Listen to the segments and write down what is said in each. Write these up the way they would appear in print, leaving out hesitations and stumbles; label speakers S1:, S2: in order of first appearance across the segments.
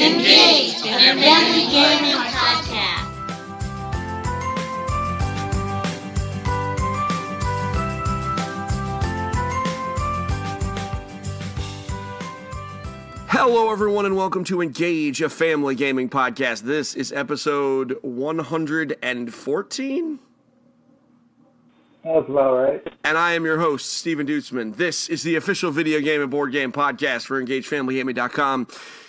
S1: Engage in your family gaming podcast.
S2: Hello, everyone, and welcome to Engage, a family gaming podcast. This is episode 114.
S3: That's about right.
S2: And I am your host, Steven Dutzman. This is the official video game and board game podcast for EngageFamilyGaming.com.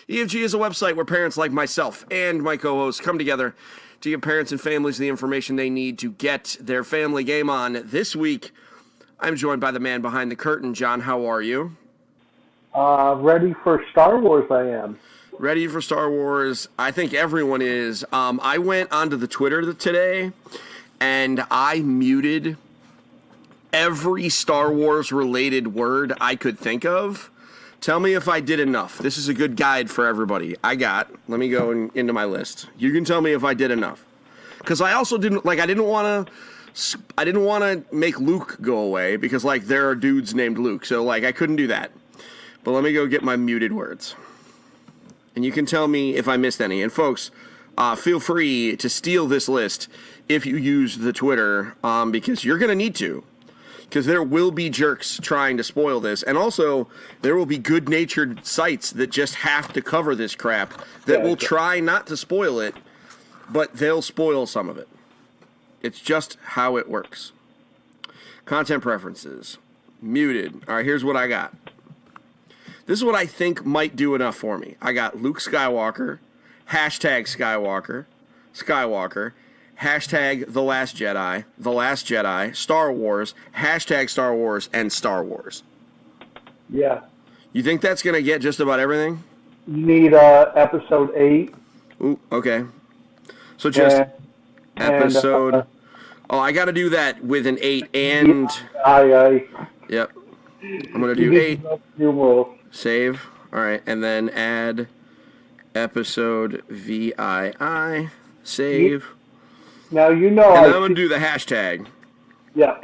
S2: EFG is a website where parents like myself and my co-hosts come together to give parents and families the information they need to get their family game on. This week, I'm joined by the man behind the curtain. John, how are you?
S3: Ready for Star Wars, I am.
S2: Ready for Star Wars. I think everyone is. I went onto the Twitter today, and I muted every Star Wars related word I could think of. Tell me if I did enough. This is a good guide for everybody. Let me go into my list. You can tell me if I did enough. Because I also didn't want to make Luke go away because, there are dudes named Luke. So, I couldn't do that. But let me go get my muted words. And you can tell me if I missed any. And folks, feel free to steal this list if you use the Twitter, because you're going to need to. Because there will be jerks trying to spoil this. And also, there will be good-natured sites that just have to cover this crap that will try not to spoil it, but they'll spoil some of it. It's just how it works. Content preferences. Muted. All right, here's what I got. This is what I think might do enough for me. I got Luke Skywalker, hashtag Skywalker, hashtag The Last Jedi, Star Wars, hashtag Star Wars, and Star Wars.
S3: Yeah.
S2: You think that's going to get just about everything?
S3: You need episode 8.
S2: Ooh, okay. So just episode... I got to do that with an 8 and...
S3: Aye.
S2: Yep. I'm going to do 8.
S3: Numerals.
S2: Save. All right. And then add episode VII. Save.
S3: Now,
S2: And I'm going to do the hashtag.
S3: Yeah.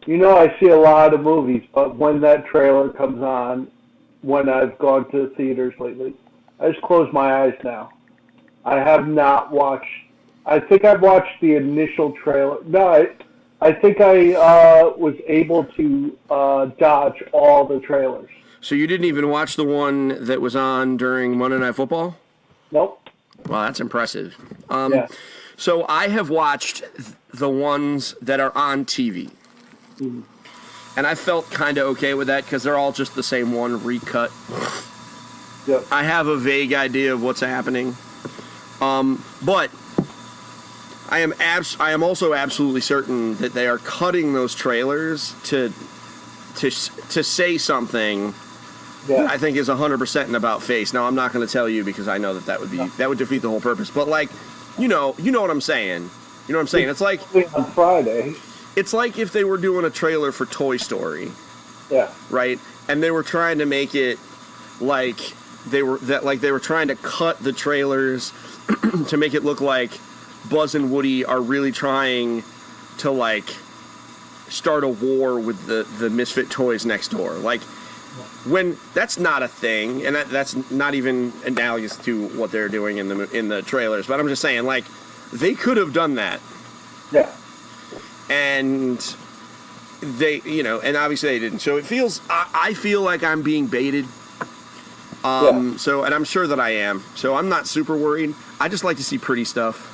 S3: I see a lot of movies, but when that trailer comes on, when I've gone to theaters lately, I just close my eyes now. I have not watched... I think I've watched the initial trailer. No, I think I was able to dodge all the trailers.
S2: So you didn't even watch the one that was on during Monday Night Football?
S3: Nope.
S2: Wow, that's impressive.
S3: Yeah.
S2: So I have watched the ones that are on TV.
S3: Mm-hmm.
S2: And I felt kind of okay with that because they're all just the same one, recut.
S3: Yep.
S2: I have a vague idea of what's happening. But I am also absolutely certain that they are cutting those trailers to say something that I think is 100% in about face. Now, I'm not going to tell you because I know that would defeat the whole purpose. But you know what I'm saying. You know what I'm saying? It's like
S3: on Friday.
S2: It's like if they were doing a trailer for Toy Story.
S3: Yeah.
S2: Right? And they were trying to make it they were trying to cut the trailers to make it look like Buzz and Woody are really trying to start a war with the misfit toys next door. When that's not a thing, and that's not even analogous to what they're doing in the trailers. But I'm just saying, they could have done that.
S3: Yeah.
S2: And they, and obviously they didn't. So I feel like I'm being baited. So, and I'm sure that I am. So I'm not super worried. I just like to see pretty stuff.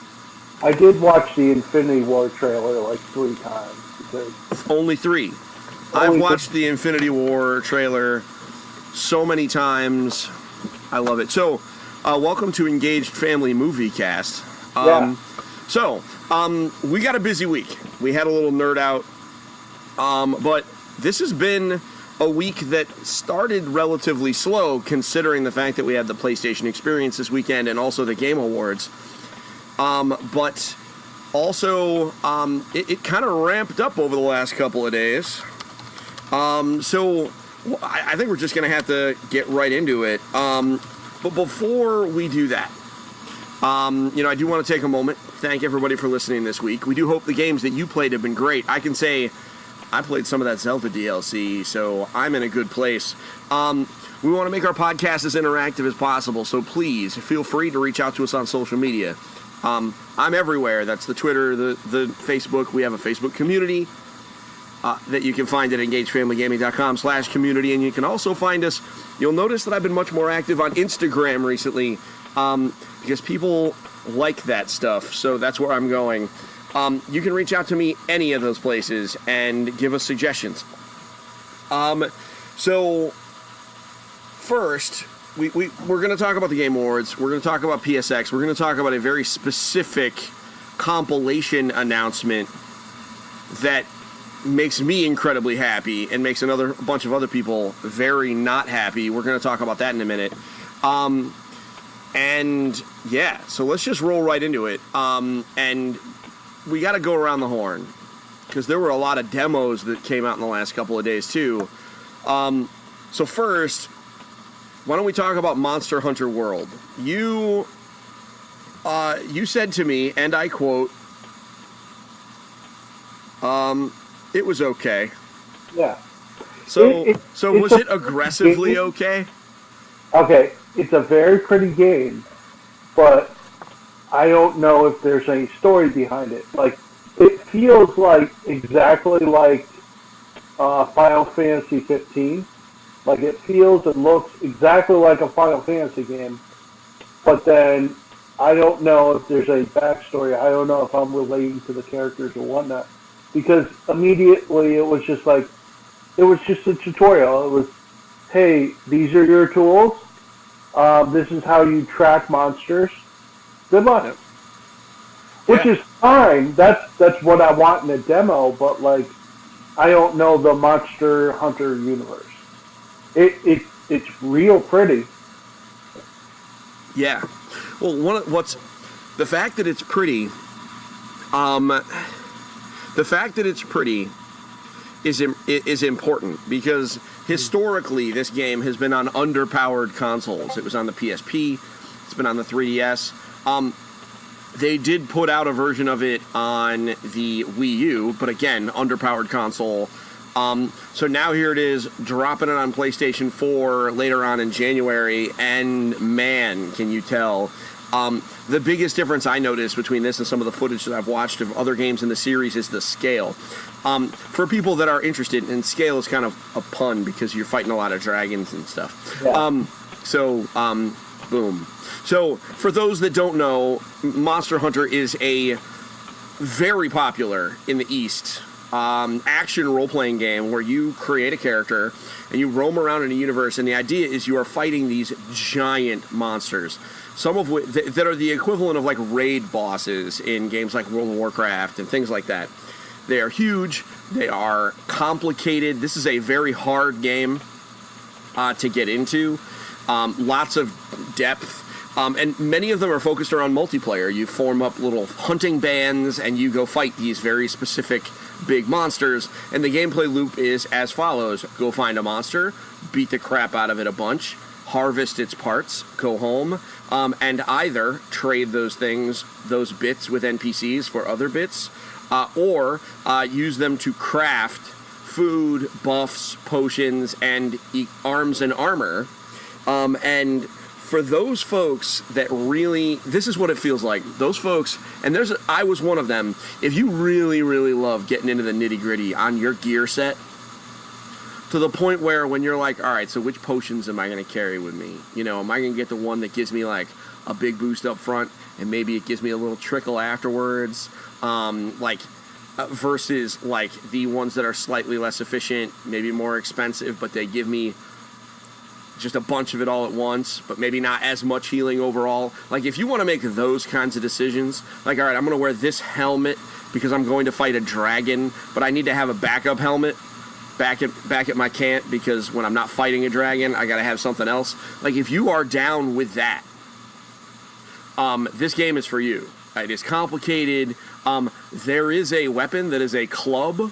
S3: I did watch the Infinity War trailer 3 times.
S2: Only 3. I've watched the Infinity War trailer so many times. I love it. So, welcome to Engaged Family Movie Cast. We got a busy week. We had a little nerd out. But this has been a week that started relatively slow, considering the fact that we had the PlayStation Experience this weekend and also the Game Awards. But also, it kind of ramped up over the last couple of days. So I think we're just going to have to get right into it. But before we do that, I do want to take a moment, thank everybody for listening this week. We do hope the games that you played have been great. I can say I played some of that Zelda DLC, so I'm in a good place. We want to make our podcast as interactive as possible, so please feel free to reach out to us on social media. I'm everywhere. That's the Twitter, the Facebook. We have a Facebook community that you can find at engagefamilygaming.com/community, and you can also find us. You'll notice that I've been much more active on Instagram recently because people like that stuff, so that's where I'm going. You can reach out to me any of those places and give us suggestions. So first, we're going to talk about the Game Awards. We're going to talk about PSX. We're going to talk about a very specific compilation announcement that makes me incredibly happy and makes a bunch of other people very not happy. We're going to talk about that in a minute. And yeah, so let's just roll right into it. And we got to go around the horn because there were a lot of demos that came out in the last couple of days too. So first, why don't we talk about Monster Hunter World? You said to me, and I quote, it was okay.
S3: Yeah.
S2: So was it aggressively okay?
S3: Okay, it's a very pretty game, but I don't know if there's any story behind it. Like, it feels like exactly like Final Fantasy 15. Like, it feels and looks exactly like a Final Fantasy game, but then I don't know if there's a backstory. I don't know if I'm relating to the characters or whatnot, because immediately it was just like, it was just a tutorial. It was, hey, these are your tools. This is how you track monsters. Good luck. Which is fine. That's what I want in a demo, but like, I don't know the Monster Hunter universe. It's real pretty.
S2: Yeah. Well, the fact that it's pretty. The fact that it's pretty is important because historically this game has been on underpowered consoles. It was on the PSP. It's been on the 3DS. They did put out a version of it on the Wii U, but again, underpowered console. So now here it is, dropping it on PlayStation 4 later on in January, and man, can you tell. The biggest difference I noticed between this and some of the footage that I've watched of other games in the series is the scale. For people that are interested, and scale is kind of a pun because you're fighting a lot of dragons and stuff. Yeah. Boom. So for those that don't know, Monster Hunter is a very popular in the East action role-playing game where you create a character and you roam around in a universe, and the idea is you are fighting these giant monsters, some of which that are the equivalent of like raid bosses in games like World of Warcraft and things like that. They are huge. They are complicated. This is a very hard game to get into. Lots of depth. And many of them are focused around multiplayer. You form up little hunting bands and you go fight these very specific big monsters. And the gameplay loop is as follows. Go find a monster, beat the crap out of it a bunch, harvest its parts, go home, and either trade those bits with NPCs for other bits, or use them to craft food, buffs, potions, and arms and armor. And for those folks that really, this is what it feels like. Those folks, and I was one of them. If you really, really love getting into the nitty gritty on your gear set, to the point where when you're like, all right, so which potions am I going to carry with me? You know, am I going to get the one that gives me like a big boost up front, and maybe it gives me a little trickle afterwards, versus like the ones that are slightly less efficient, maybe more expensive, but they give me just a bunch of it all at once, but maybe not as much healing overall. Like, if you want to make those kinds of decisions, like, all right, I'm going to wear this helmet because I'm going to fight a dragon, but I need to have a backup helmet back at my camp because when I'm not fighting a dragon, I got to have something else. Like, if you are down with that, this game is for you. It is complicated. There is a weapon that is a club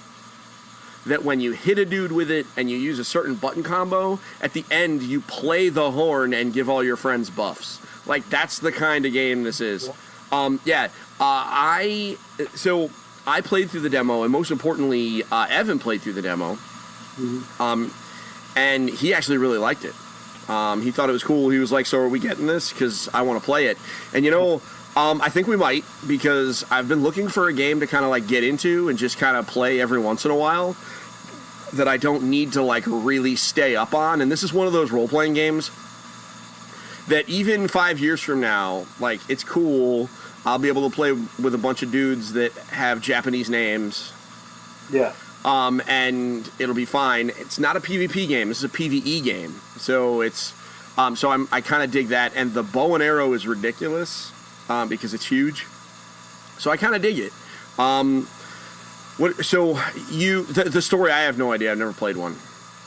S2: that when you hit a dude with it and you use a certain button combo, at the end you play the horn and give all your friends buffs. Like, that's the kind of game this is. So I played through the demo, and most importantly, Evan played through the demo, and he actually really liked it. He thought it was cool. He was like, "So are we getting this? Because I want to play it." And I think we might, because I've been looking for a game to kind of like get into and just kind of play every once in a while that I don't need to like really stay up on. And this is one of those role-playing games that even 5 years from now, like, it's cool. I'll be able to play with a bunch of dudes that have Japanese names.
S3: Yeah.
S2: And it'll be fine. It's not a PvP game. This is a PvE game. So it's, I kind of dig that. And the bow and arrow is ridiculous, because it's huge. So I kind of dig it. The story, I have no idea. I've never played one.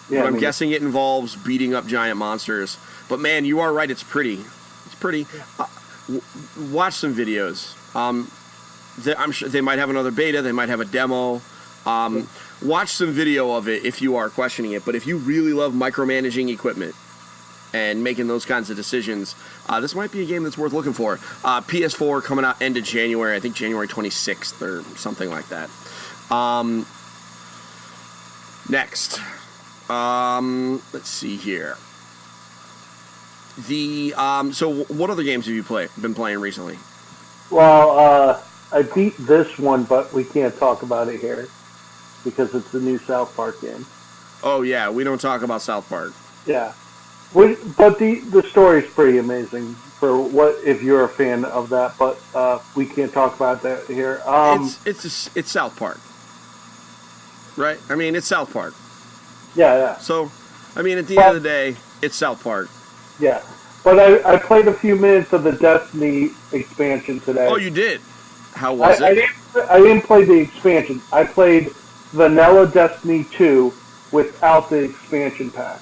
S3: Yeah,
S2: but I'm guessing it involves beating up giant monsters. But man, you are right. It's pretty. It's pretty. Watch some videos. I'm sure they might have another beta. They might have a demo. Watch some video of it if you are questioning it. But if you really love micromanaging equipment and making those kinds of decisions, this might be a game that's worth looking for. PS4 coming out end of January. I think January 26th or something like that. Next. Let's see here. So what other games have you been playing recently?
S3: Well, I beat this one, but we can't talk about it here because it's the new South Park game.
S2: Oh yeah, we don't talk about South Park.
S3: Yeah, but the story's pretty amazing for what if you're a fan of that. But we can't talk about that here.
S2: It's South Park, right? I mean, it's South Park.
S3: Yeah.
S2: So, I mean, at the end of the day, it's South Park.
S3: Yeah, but I played a few minutes of the Destiny expansion today.
S2: Oh, you did? How was it?
S3: I didn't play the expansion. I played Vanilla Destiny 2 without the expansion pack,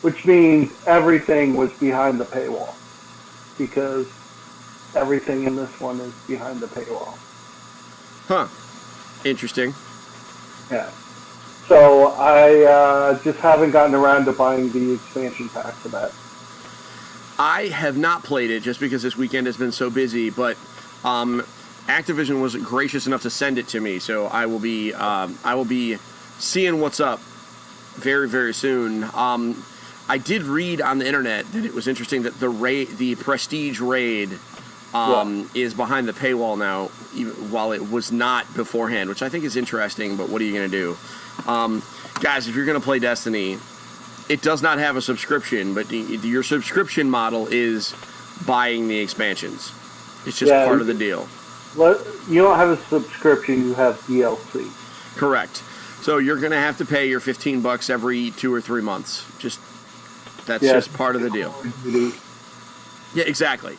S3: which means everything was behind the paywall, because everything in this one is behind the paywall.
S2: Huh. Interesting.
S3: Yeah. So I just haven't gotten around to buying the expansion pack for that.
S2: I have not played it just because this weekend has been so busy, but Activision was gracious enough to send it to me, so I will be seeing what's up very, very soon. I did read on the internet that it was interesting that the Prestige raid is behind the paywall now, while it was not beforehand, which I think is interesting. But what are you going to do, guys? If you're going to play Destiny, it does not have a subscription, but your subscription model is buying the expansions. It's just part of the deal.
S3: You don't have a subscription; you have DLC.
S2: Correct. So you're going to have to pay your $15 every 2 or 3 months. That's just part of the deal. Yeah, exactly.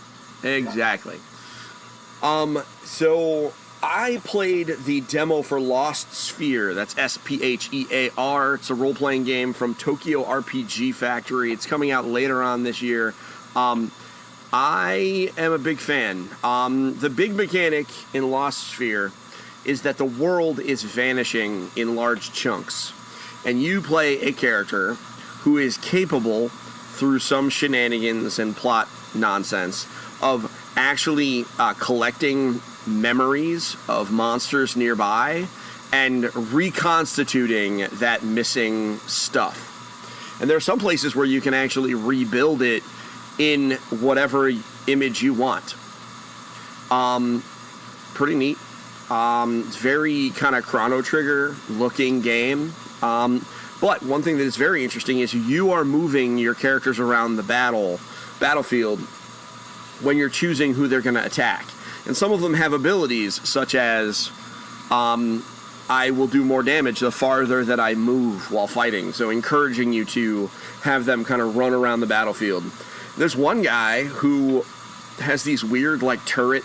S2: So I played the demo for Lost Sphere. That's Sphear. It's a role-playing game from Tokyo RPG Factory. It's coming out later on this year. I am a big fan. The big mechanic in Lost Sphere is that the world is vanishing in large chunks. And you play a character who is capable, through some shenanigans and plot nonsense, of actually collecting memories of monsters nearby and reconstituting that missing stuff. And there are some places where you can actually rebuild it in whatever image you want. Pretty neat. It's very kind of Chrono Trigger looking game. But one thing that is very interesting is you are moving your characters around the battlefield when you're choosing who they're going to attack. And some of them have abilities such as I will do more damage the farther that I move while fighting. So encouraging you to have them kind of run around the battlefield. There's one guy who has these weird like turret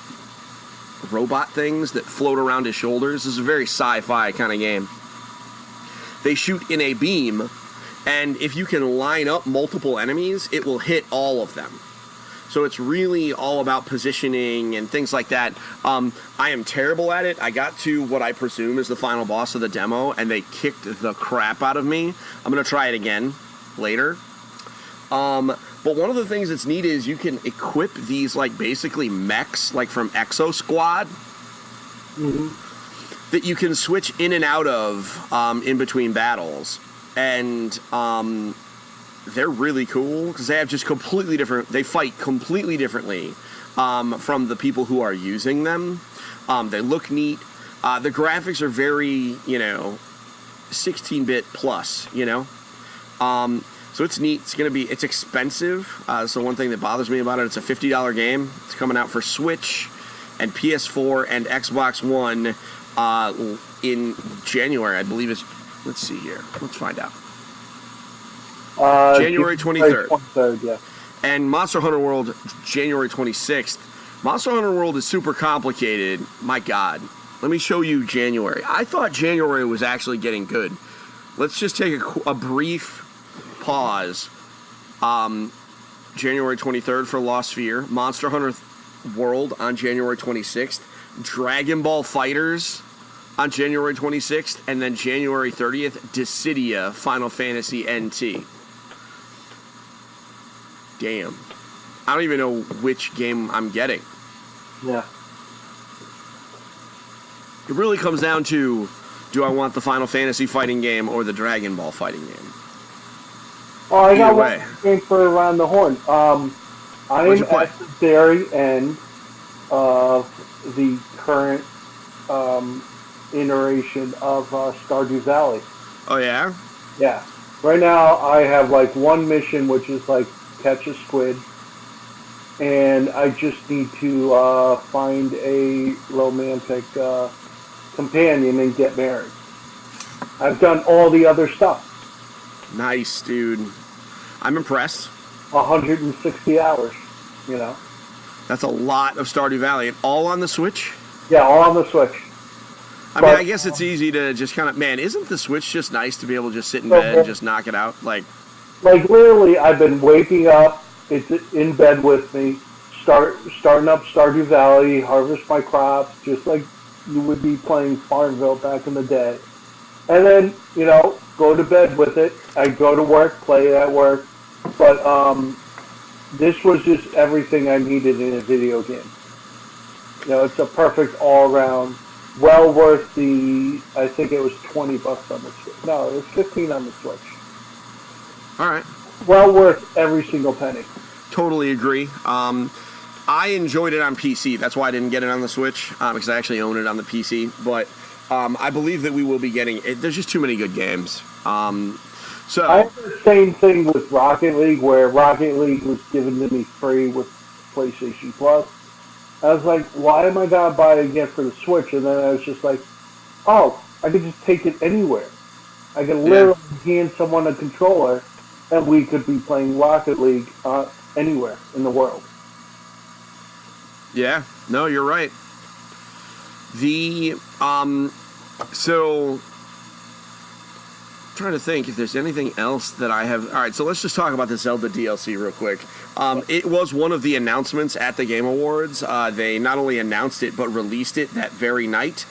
S2: robot things that float around his shoulders. This is a very sci-fi kind of game. They shoot in a beam, and if you can line up multiple enemies, it will hit all of them. So it's really all about positioning and things like that. I am terrible at it. I got to what I presume is the final boss of the demo, and they kicked the crap out of me. I'm going to try it again later. But one of the things that's neat is you can equip these, like, basically mechs, like from Exo Squad. Mm-hmm. that you can switch in and out of in between battles, and they're really cool because they have just completely different. They fight completely differently from the people who are using them. They look neat. The graphics are very, 16-bit plus. So it's neat. It's expensive. So one thing that bothers me about it, it's a $50 game. It's coming out for Switch and PS4 and Xbox One in January, I believe. Let's see here. Let's find out. January 23rd.
S3: 23rd, yeah.
S2: And Monster Hunter World, January 26th. Monster Hunter World is super complicated. My God. Let me show you January. I thought January was actually getting good. Let's just take a brief pause. January 23rd for Lost Sphere. Monster Hunter World on January 26th. Dragon Ball Fighters on January 26th. And then January 30th, Dissidia Final Fantasy NT. Damn. I don't even know which game I'm getting.
S3: Yeah.
S2: It really comes down to, do I want the Final Fantasy fighting game or the Dragon Ball fighting game?
S3: Oh, I got
S2: Either way.
S3: one game for Around the Horn. I'm at the very end of the current iteration of Stardew Valley.
S2: Oh, yeah?
S3: Yeah. Right now, I have like one mission, which is like catch a squid, and I just need to find a romantic companion and get married. I've done all the other stuff.
S2: Nice, dude. I'm impressed.
S3: 160 hours,
S2: That's a lot of Stardew Valley. And all on the Switch?
S3: Yeah, all on the Switch.
S2: I mean, I guess it's easy to just kind of... Man, isn't the Switch just nice to be able to just sit in bed and just knock it out? Like
S3: literally, I've been waking up. It's in bed with me, starting up Stardew Valley, harvest my crops, just like you would be playing Farmville back in the day. And then, go to bed with it. I go to work, play it at work. But this was just everything I needed in a video game. It's a perfect all-around, well worth I think it was $20 on the Switch. No, it was $15 on the Switch.
S2: All right.
S3: Well worth every single penny.
S2: Totally agree. I enjoyed it on PC. That's why I didn't get it on the Switch, because I actually own it on the PC. But I believe that we will be getting it. There's just too many good games. So
S3: I have the same thing with Rocket League, where Rocket League was given to me free with PlayStation Plus. I was like, why am I going to buy it again for the Switch? And then I was just like, oh, I could just take it anywhere. I could literally hand someone a controller, and we could be playing Rocket League anywhere in the world.
S2: Yeah, no, you're right. So I'm trying to think if there's anything else that I have. All right, so let's just talk about the Zelda DLC real quick. It was one of the announcements at the Game Awards. They not only announced it, but released it that very night.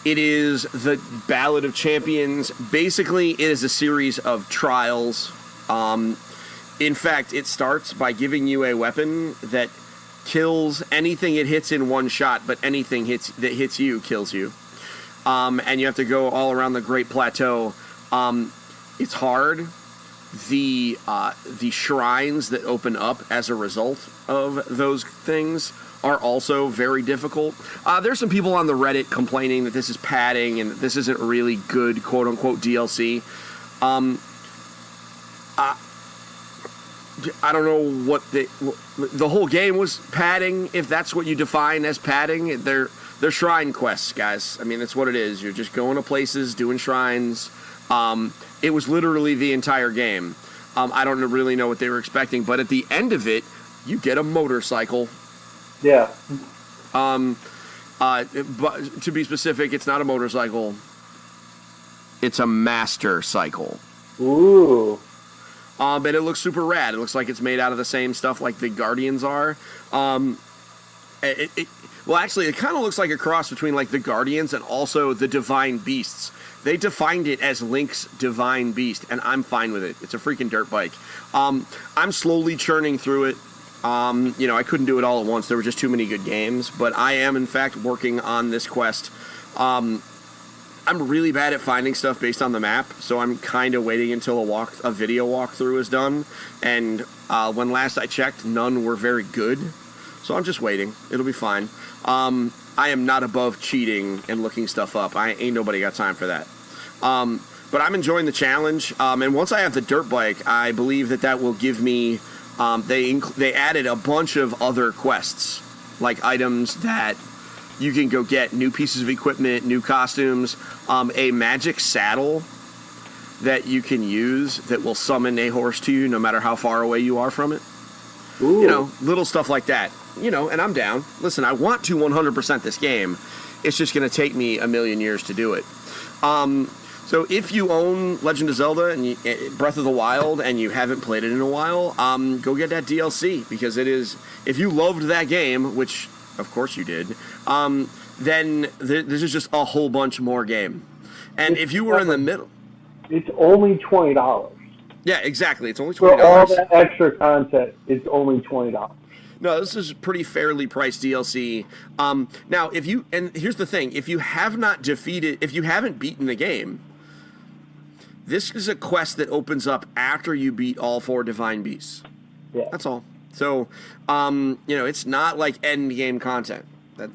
S2: It is the Ballad of Champions. Basically, it is a series of trials. In fact, it starts by giving you a weapon that kills anything it hits in one shot, but anything that hits you kills you. And you have to go all around the Great Plateau. It's hard. The shrines that open up as a result of those things are also very difficult. There's some people on the Reddit complaining that this is padding and that this isn't really good quote-unquote DLC. I don't know what the whole game was padding, if that's what you define as padding. They're shrine quests, guys. I mean, that's what it is. You're just going to places, doing shrines. It was literally the entire game. I don't really know what they were expecting, but at the end of it, you get a motorcycle.
S3: Yeah.
S2: But to be specific, it's not a motorcycle. It's a master cycle.
S3: Ooh.
S2: But it looks super rad. It looks like it's made out of the same stuff like the Guardians are. Well, actually, it kind of looks like a cross between like the Guardians and also the Divine Beasts. They defined it as Link's Divine Beast, and I'm fine with it. It's a freaking dirt bike. I'm slowly churning through it. I couldn't do it all at once. There were just too many good games. But I am, in fact, working on this quest I'm really bad at finding stuff based on the map, so I'm kind of waiting until a video walkthrough is done. And when last I checked, none were very good, so I'm just waiting. It'll be fine. I am not above cheating and looking stuff up. Ain't nobody got time for that. But I'm enjoying the challenge. And once I have the dirt bike, I believe that will give me. They added a bunch of other quests, like items that you can go get, new pieces of equipment, new costumes, a magic saddle that you can use that will summon a horse to you no matter how far away you are from it.
S3: Ooh.
S2: You know, little stuff like that. You know, and I'm down. Listen, I want to 100% this game. It's just going to take me a million years to do it. So if you own Legend of Zelda and Breath of the Wild and you haven't played it in a while, go get that DLC, because it is, if you loved that game, which of course you did, then this is just a whole bunch more game. And if you were in the middle...
S3: It's only $20.
S2: Yeah, exactly. It's only $20.
S3: For all that extra content, it's only $20.
S2: No, this is pretty fairly priced DLC. Now, and here's the thing, if you haven't beaten the game, this is a quest that opens up after you beat all 4 Divine Beasts.
S3: Yeah.
S2: That's all. So, it's not like end game content.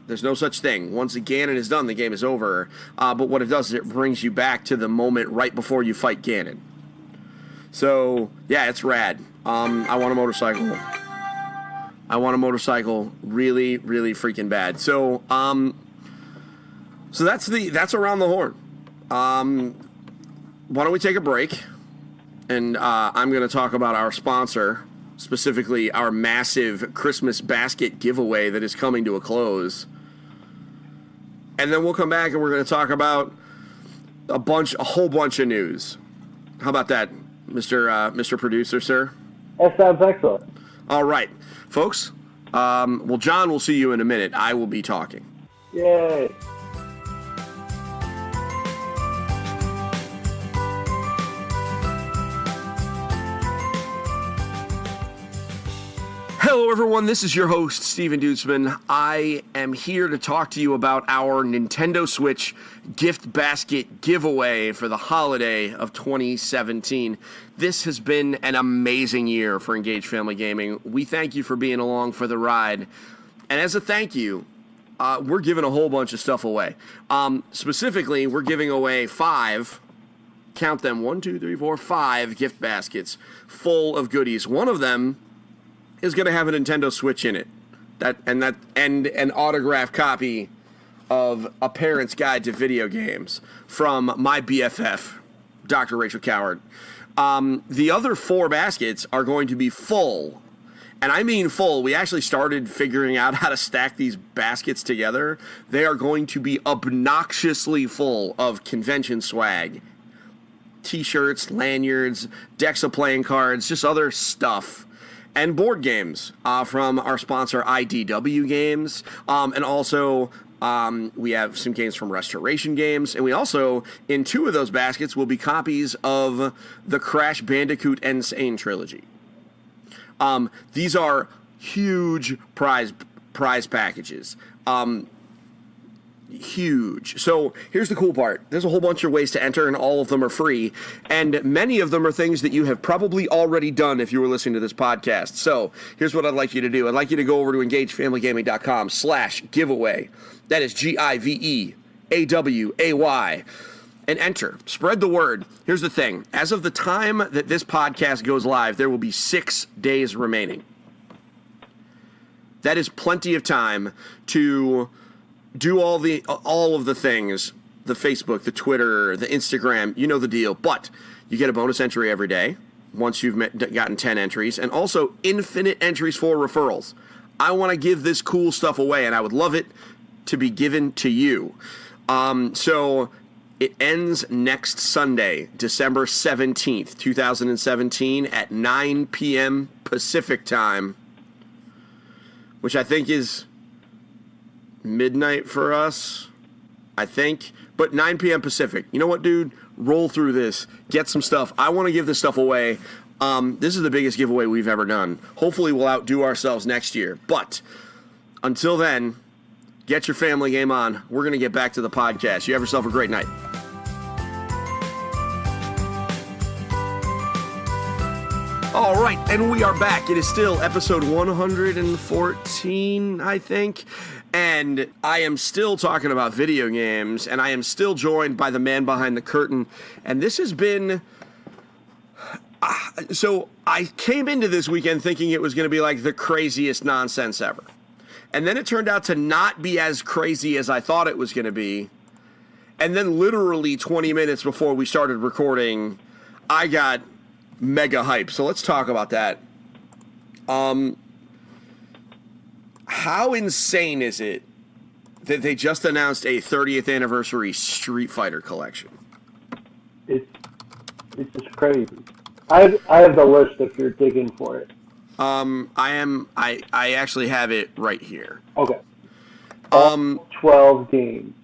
S2: There's no such thing. Once Ganon is done, the game is over. But what it does is it brings you back to the moment right before you fight Ganon. So, yeah, it's rad. I want a motorcycle. Really, really freaking bad. So, so that's around the horn. Why don't we take a break? And I'm going to talk about our sponsor, specifically our massive Christmas basket giveaway that is coming to a close. And then we'll come back and we're going to talk about a whole bunch of news. How about that, Mr. Producer, sir?
S3: That sounds excellent.
S2: All right, folks. Well, John, we'll see you in a minute. I will be talking.
S3: Yay.
S2: Hello, everyone. This is your host, Steven Dutzman. I am here to talk to you about our Nintendo Switch gift basket giveaway for the holiday of 2017. This has been an amazing year for Engaged Family Gaming. We thank you for being along for the ride. And as a thank you, we're giving a whole bunch of stuff away. Specifically, we're giving away 5, count them, 1, 2, 3, 4, 5 gift baskets full of goodies. One of them is going to have a Nintendo Switch in it, and an autographed copy of A Parent's Guide to Video Games from my BFF, Dr. Rachel Coward. The other 4 baskets are going to be full, and I mean full. We actually started figuring out how to stack these baskets together. They are going to be obnoxiously full of convention swag, t-shirts, lanyards, decks of playing cards, just other stuff. And board games from our sponsor IDW Games. And also, we have some games from Restoration Games. And we also, in 2 of those baskets, will be copies of the Crash Bandicoot Insane trilogy. These are huge prize packages. Huge. So here's the cool part. There's a whole bunch of ways to enter, and all of them are free. And many of them are things that you have probably already done if you were listening to this podcast. So here's what I'd like you to do. I'd like you to go over to engagefamilygaming.com/giveaway. That is GIVEAWAY. And enter. Spread the word. Here's the thing. As of the time that this podcast goes live, there will be 6 days remaining. That is plenty of time to do all of the things, the Facebook, the Twitter, the Instagram, you know the deal. But you get a bonus entry every day once you've gotten 10 entries, and also infinite entries for referrals. I want to give this cool stuff away, and I would love it to be given to you. So it ends next Sunday, December 17th, 2017 at 9 p.m. Pacific time, which I think is midnight for us, I think, but 9 p.m. Pacific. You know what, dude? Roll through this. Get some stuff. I want to give this stuff away. This is the biggest giveaway we've ever done. Hopefully we'll outdo ourselves next year. But until then, get your family game on. We're going to get back to the podcast. You have yourself a great night. All right, and we are back. It is still episode 114, I think. And I am still talking about video games, and I am still joined by the man behind the curtain. And this has been... so I came into this weekend thinking it was going to be like the craziest nonsense ever. And then it turned out to not be as crazy as I thought it was going to be. And then literally 20 minutes before we started recording, I got mega hype. So let's talk about that. How insane is it that they just announced a 30th anniversary Street Fighter collection?
S3: It's just crazy. I have the list if you're digging for it.
S2: I actually have it right here.
S3: Okay. 12 games.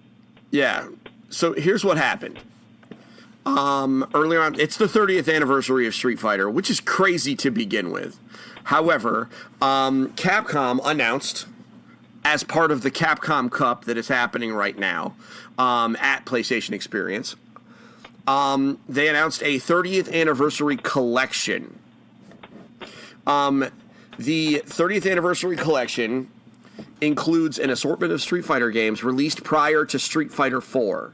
S2: Yeah. So here's what happened. Earlier on, it's the 30th anniversary of Street Fighter, which is crazy to begin with. However, Capcom announced, as part of the Capcom Cup that is happening right now at PlayStation Experience, they announced a 30th anniversary collection. The 30th anniversary collection includes an assortment of Street Fighter games released prior to Street Fighter 4.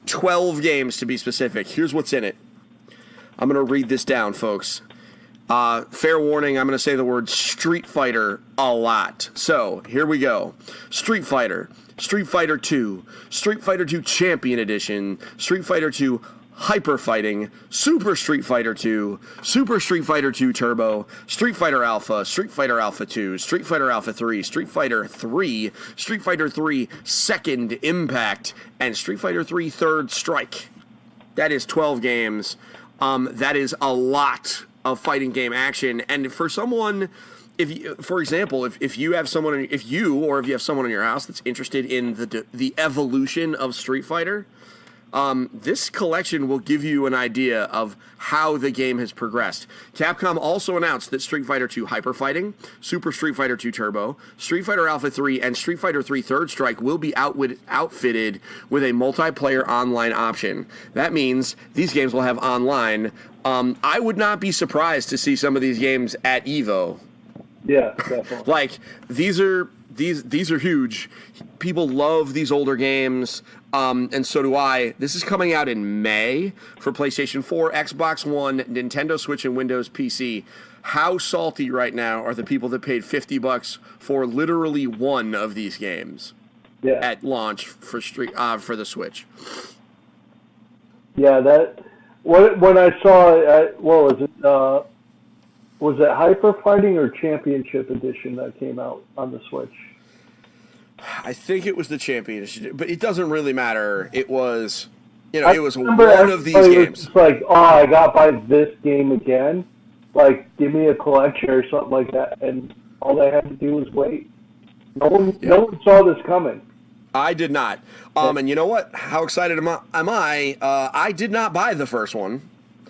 S2: 12 games to be specific. Here's what's in it. I'm going to read this down, folks. Fair warning, I'm going to say the word Street Fighter a lot. So, here we go. Street Fighter, Street Fighter 2, Street Fighter 2 Champion Edition, Street Fighter 2 Hyper Fighting, Super Street Fighter 2, Super Street Fighter 2 Turbo, Street Fighter Alpha, Street Fighter Alpha 2, Street Fighter Alpha 3, Street Fighter 3, Street Fighter 3 Second Impact, and Street Fighter 3 Third Strike. That is 12 games. That is a lot of fighting game action. And for someone, for example, if you have someone, if you have someone in your house that's interested in the evolution of Street Fighter, this collection will give you an idea of how the game has progressed. Capcom also announced that Street Fighter 2 Hyper Fighting, Super Street Fighter 2 Turbo, Street Fighter Alpha 3, and Street Fighter 3 Third Strike will be outfitted with a multiplayer online option. That means these games will have online. I would not be surprised to see some of these games at EVO.
S3: Yeah, definitely.
S2: Like, these are huge. People love these older games, and so do I. This is coming out in May for PlayStation 4, Xbox One, Nintendo Switch, and Windows PC. How salty right now are the people that paid $50 for literally one of these games at launch for the Switch?
S3: Yeah, when I saw it, what was it? Was it Hyper Fighting or Championship Edition that came out on the Switch?
S2: I think it was the Championship, but it doesn't really matter. It was, it was one of these games.
S3: It's like, I got to buy this game again. Like, give me a collection or something like that. And all they had to do was wait. No one saw this coming.
S2: I did not. And you know what? How excited am I? I did not buy the first one.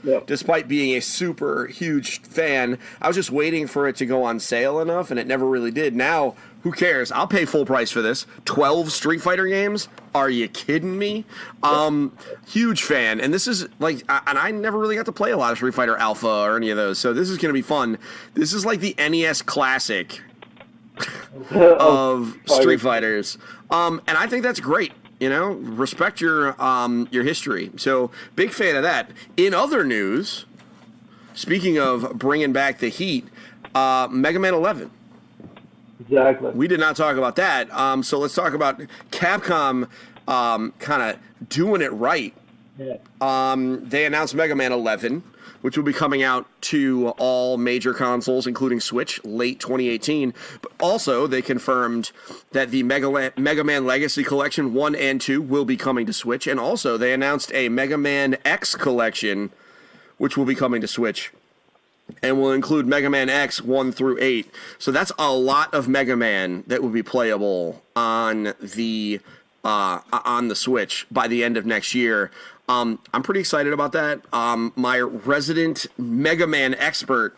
S2: Yep. Despite being a super huge fan. I was just waiting for it to go on sale enough, and it never really did. Now, who cares? I'll pay full price for this. 12 Street Fighter games? Are you kidding me? Huge fan. And this is like, and I never really got to play a lot of Street Fighter Alpha or any of those, so this is going to be fun. This is like the NES Classic of Street Fighters. And I think that's great. Respect your history. So, big fan of that. In other news, speaking of bringing back the heat, Mega Man 11.
S3: Exactly.
S2: We did not talk about that. So let's talk about Capcom kind of doing it right. Yeah. They announced Mega Man 11, which will be coming out to all major consoles, including Switch, late 2018. But also, they confirmed that the Mega Man Legacy Collection 1 and 2 will be coming to Switch. And also, they announced a Mega Man X Collection, which will be coming to Switch, and will include Mega Man X 1 through 8. So that's a lot of Mega Man that will be playable on the Switch by the end of next year. I'm pretty excited about that. My resident Mega Man expert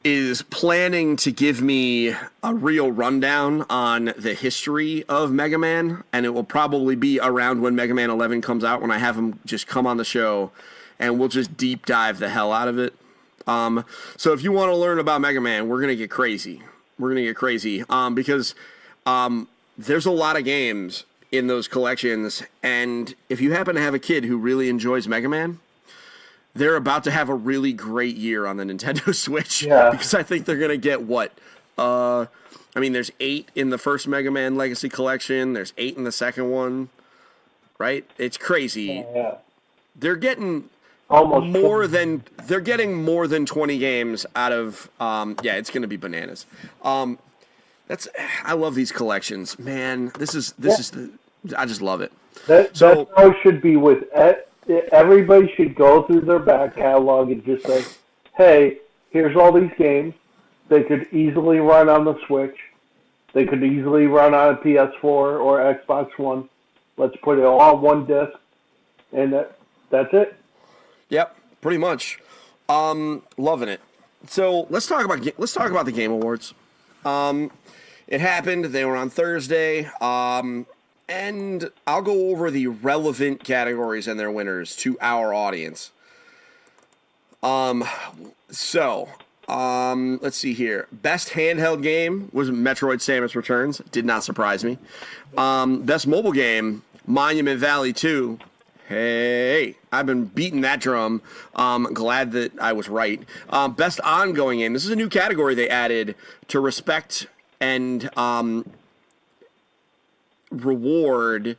S2: is planning to give me a real rundown on the history of Mega Man, and it will probably be around when Mega Man 11 comes out, when I have him just come on the show, and we'll just deep dive the hell out of it. So if you want to learn about Mega Man, we're going to get crazy. Because there's a lot of games in those collections, and if you happen to have a kid who really enjoys Mega Man, they're about to have a really great year on the Nintendo Switch.
S3: Yeah.
S2: Because I think they're going to get what? There's 8 in the first Mega Man Legacy Collection. There's 8 in the second one. Right? It's crazy.
S3: Yeah.
S2: They're getting
S3: Almost
S2: they're getting more than 20 games out of, it's going to be bananas. I love these collections, man. This is I just love it.
S3: That's how it should be with everybody. Should go through their back catalog and just say, hey, here's all these games. They could easily run on the Switch. They could easily run on a PS4 or Xbox One. Let's put it all on one disc, and that's it.
S2: Yep, pretty much. Loving it. So let's talk about the Game Awards. It happened. They were on Thursday. And I'll go over the relevant categories and their winners to our audience. Let's see here. Best handheld game was Metroid: Samus Returns. Did not surprise me. Best mobile game, Monument Valley 2. Hey, I've been beating that drum. Glad that I was right. Best ongoing game. This is a new category they added to respect and reward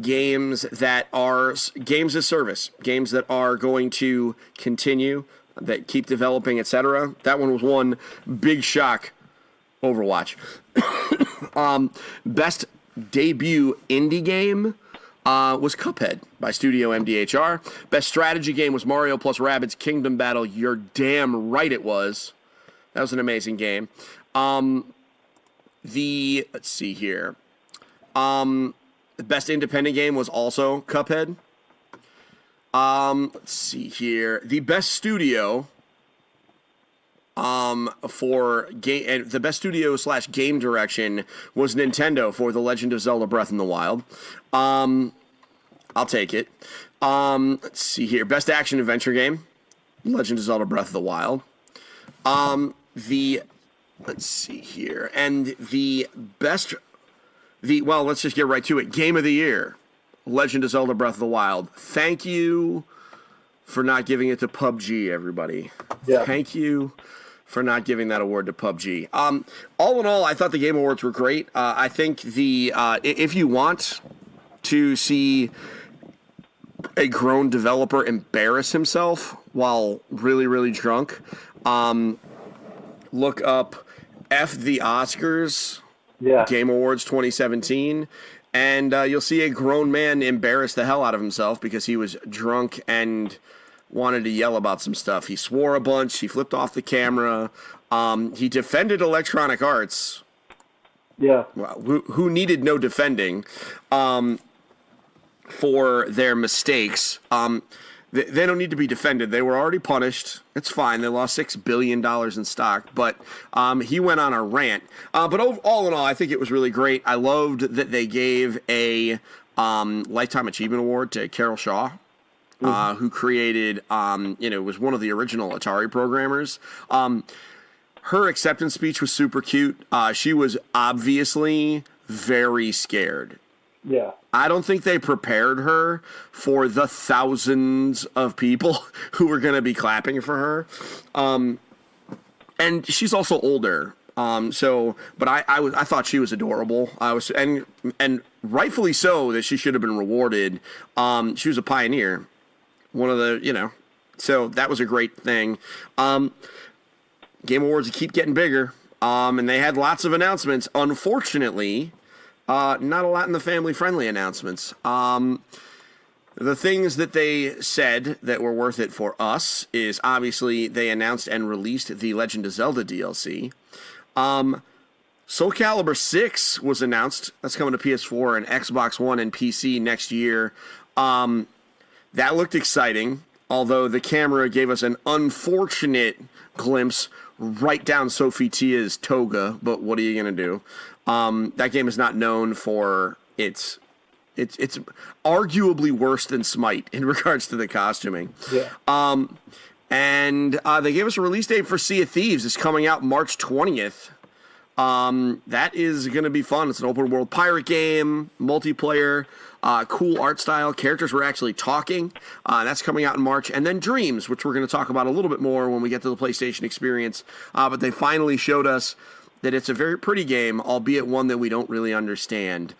S2: games that are games as service, games that are going to continue, that keep developing, etc. That one was one big shock. Overwatch. Best debut indie game was Cuphead by Studio MDHR. Best strategy game was Mario plus Rabbids Kingdom Battle. You're damn right it was. That was an amazing game. Let's see here. The best independent game was also Cuphead. Let's see here. The best studio for game, and the best studio / game direction was Nintendo for The Legend of Zelda: Breath in the Wild. I'll take it. Let's see here. Best action adventure game, Legend of Zelda: Breath of the Wild. Let's see here, and let's just get right to it. Game of the year, Legend of Zelda: Breath of the Wild. Thank you for not giving it to PUBG, everybody.
S3: Yeah.
S2: Thank you for not giving that award to PUBG. All in all, I thought the Game Awards were great. I think if you want to see a grown developer embarrass himself while really, really drunk, look up F the Oscars.
S3: Yeah.
S2: Game Awards 2017, and you'll see a grown man embarrass the hell out of himself because he was drunk and wanted to yell about some stuff. He swore a bunch. He flipped off the camera. He defended Electronic Arts.
S3: Yeah.
S2: Who needed no defending for their mistakes. They don't need to be defended. They were already punished. It's fine. They lost $6 billion in stock. But he went on a rant. But all in all, I think it was really great. I loved that they gave a Lifetime Achievement Award to Carol Shaw, who created, was one of the original Atari programmers. Her acceptance speech was super cute. She was obviously very scared.
S3: Yeah.
S2: I don't think they prepared her for the thousands of people who were going to be clapping for her. And she's also older. But I thought she was adorable. And rightfully so that she should have been rewarded. She was a pioneer. One of the, so that was a great thing. Game Awards keep getting bigger. And they had lots of announcements. Unfortunately, not a lot in the family-friendly announcements. The things that they said that were worth it for us is obviously they announced and released the Legend of Zelda DLC. Soul Calibur 6 was announced. That's coming to PS4 and Xbox One and PC next year. That looked exciting, although the camera gave us an unfortunate glimpse right down Sophie Tia's toga, but what are you going to do? That game is not known for its arguably worse than Smite in regards to the costuming.
S3: Yeah.
S2: And they gave us a release date for Sea of Thieves. It's coming out March 20th. That is going to be fun. It's an open world pirate game, multiplayer, cool art style. Characters were actually talking. That's coming out in March. And then Dreams, which we're going to talk about a little bit more when we get to the PlayStation experience. But they finally showed us that it's a very pretty game, albeit one that we don't really understand.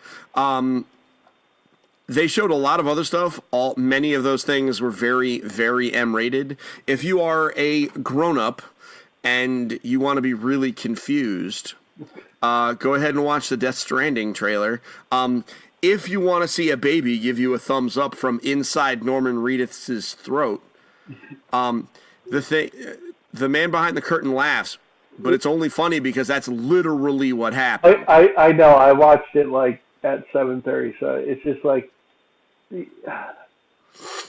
S2: They showed a lot of other stuff. Many of those things were very, very M-rated. If you are a grown-up and you want to be really confused, go ahead and watch the Death Stranding trailer. If you want to see a baby give you a thumbs up from inside Norman Reedus' throat, the man behind the curtain laughs, but it's only funny because that's literally what happened.
S3: I know. I watched it like at 7:30, so it's just like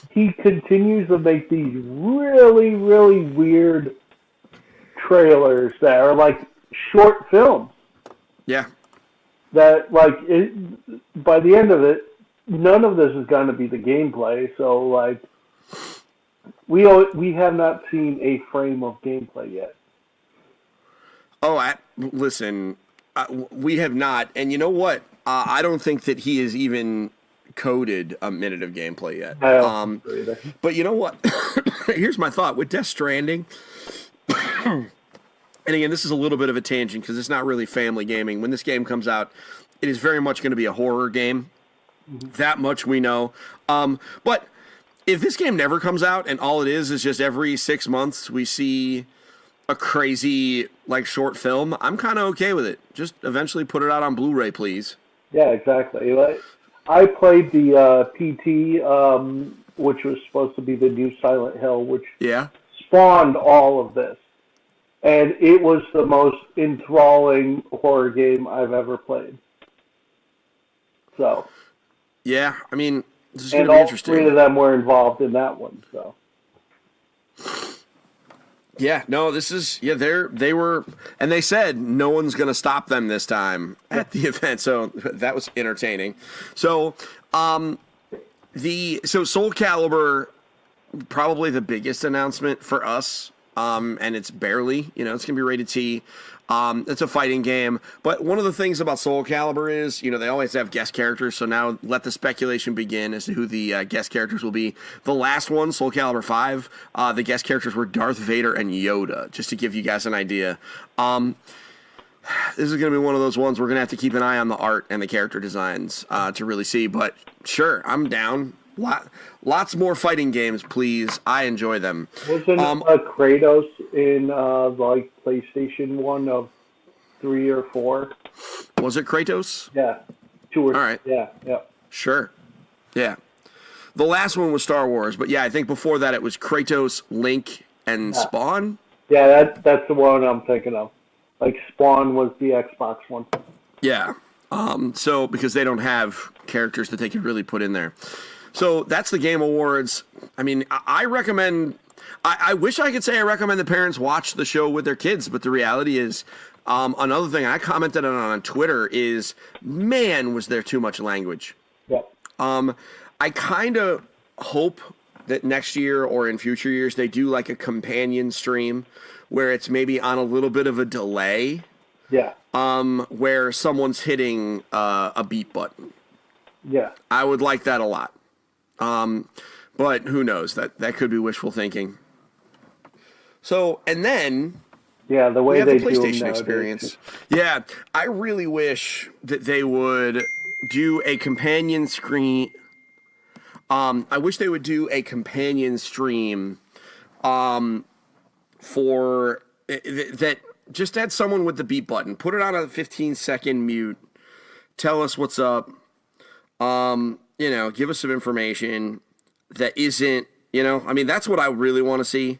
S3: he continues to make these really, really weird trailers that are like short films.
S2: Yeah.
S3: That like by the end of it, none of this is going to be the gameplay. So like we have not seen a frame of gameplay yet.
S2: Oh, listen, we have not, and you know what? I don't think that he has even coded a minute of gameplay yet. But you know what? Here's my thought with Death Stranding. And again, this is a little bit of a tangent because it's not really family gaming. When this game comes out, it is very much going to be a horror game. Mm-hmm. That much we know. But if this game never comes out and all it is just every 6 months we see a crazy like short film, I'm kind of okay with it. Just eventually put it out on Blu-ray, please.
S3: Yeah, exactly. I played the PT, which was supposed to be the new Silent Hill, which spawned all of this. And it was the most enthralling horror game I've ever played. So.
S2: Yeah, I mean, this is going to be interesting.
S3: And all three of them were involved in that one, so.
S2: Yeah, no, this is, they were, and they said no one's going to stop them this time at the event, so that was entertaining. So, Soul Calibur, probably the biggest announcement for us, and it's barely, it's going to be rated T. It's a fighting game, but one of the things about Soul Calibur is, they always have guest characters, so now let the speculation begin as to who the guest characters will be. The last one, Soul Calibur 5, the guest characters were Darth Vader and Yoda, just to give you guys an idea. This is going to be one of those ones we're going to have to keep an eye on the art and the character designs to really see, but sure, I'm down. Lots more fighting games, please. I enjoy them.
S3: Wasn't Kratos in like PlayStation 1 of 3 or 4?
S2: Was it Kratos?
S3: Yeah, 2 or 3.
S2: All right.
S3: Yeah.
S2: Sure. Yeah. The last one was Star Wars, but yeah, I think before that it was Kratos, Link, and Spawn.
S3: Yeah, that's the one I'm thinking of. Like Spawn was the Xbox one.
S2: Yeah. So because they don't have characters that they could really put in there. So that's the Game Awards. I mean, I recommend. I wish I could say I recommend the parents watch the show with their kids, but the reality is, another thing I commented on Twitter is, man, was there too much language.
S3: Yeah.
S2: I kind of hope that next year or in future years they do like a companion stream where it's maybe on a little bit of a delay.
S3: Yeah.
S2: Where someone's hitting a beat button.
S3: Yeah.
S2: I would like that a lot. But who knows? That could be wishful thinking. So, and then
S3: the way
S2: we have
S3: they
S2: the PlayStation
S3: do
S2: experience. Yeah, I really wish that they would do a companion screen. I wish they would do a companion stream for that. Just add someone with the beat button. Put it on a 15-second mute. Tell us what's up. Give us some information that isn't, I mean, that's what I really want to see.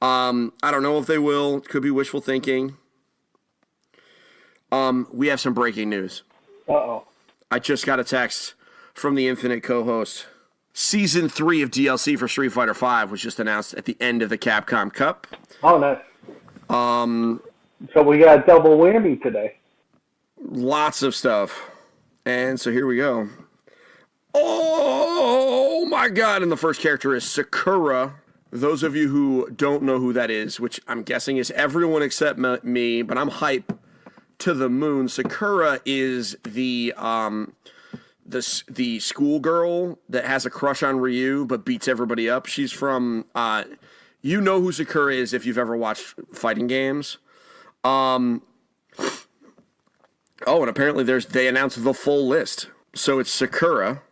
S2: I don't know if they will. It could be wishful thinking. We have some breaking news.
S3: Uh-oh.
S2: I just got a text from the Infinite co-host. Season 3 of DLC for Street Fighter V was just announced at the end of the Capcom Cup.
S3: Oh, nice. So we got a double whammy today.
S2: Lots of stuff. And so here we go. Oh my god, and the first character is Sakura. Those of you who don't know who that is, which I'm guessing is everyone except me, but I'm hype to the moon. Sakura is the schoolgirl that has a crush on Ryu but beats everybody up. She's from you know who Sakura is if you've ever watched fighting games. Oh, and apparently they announced the full list. So it's Sakura.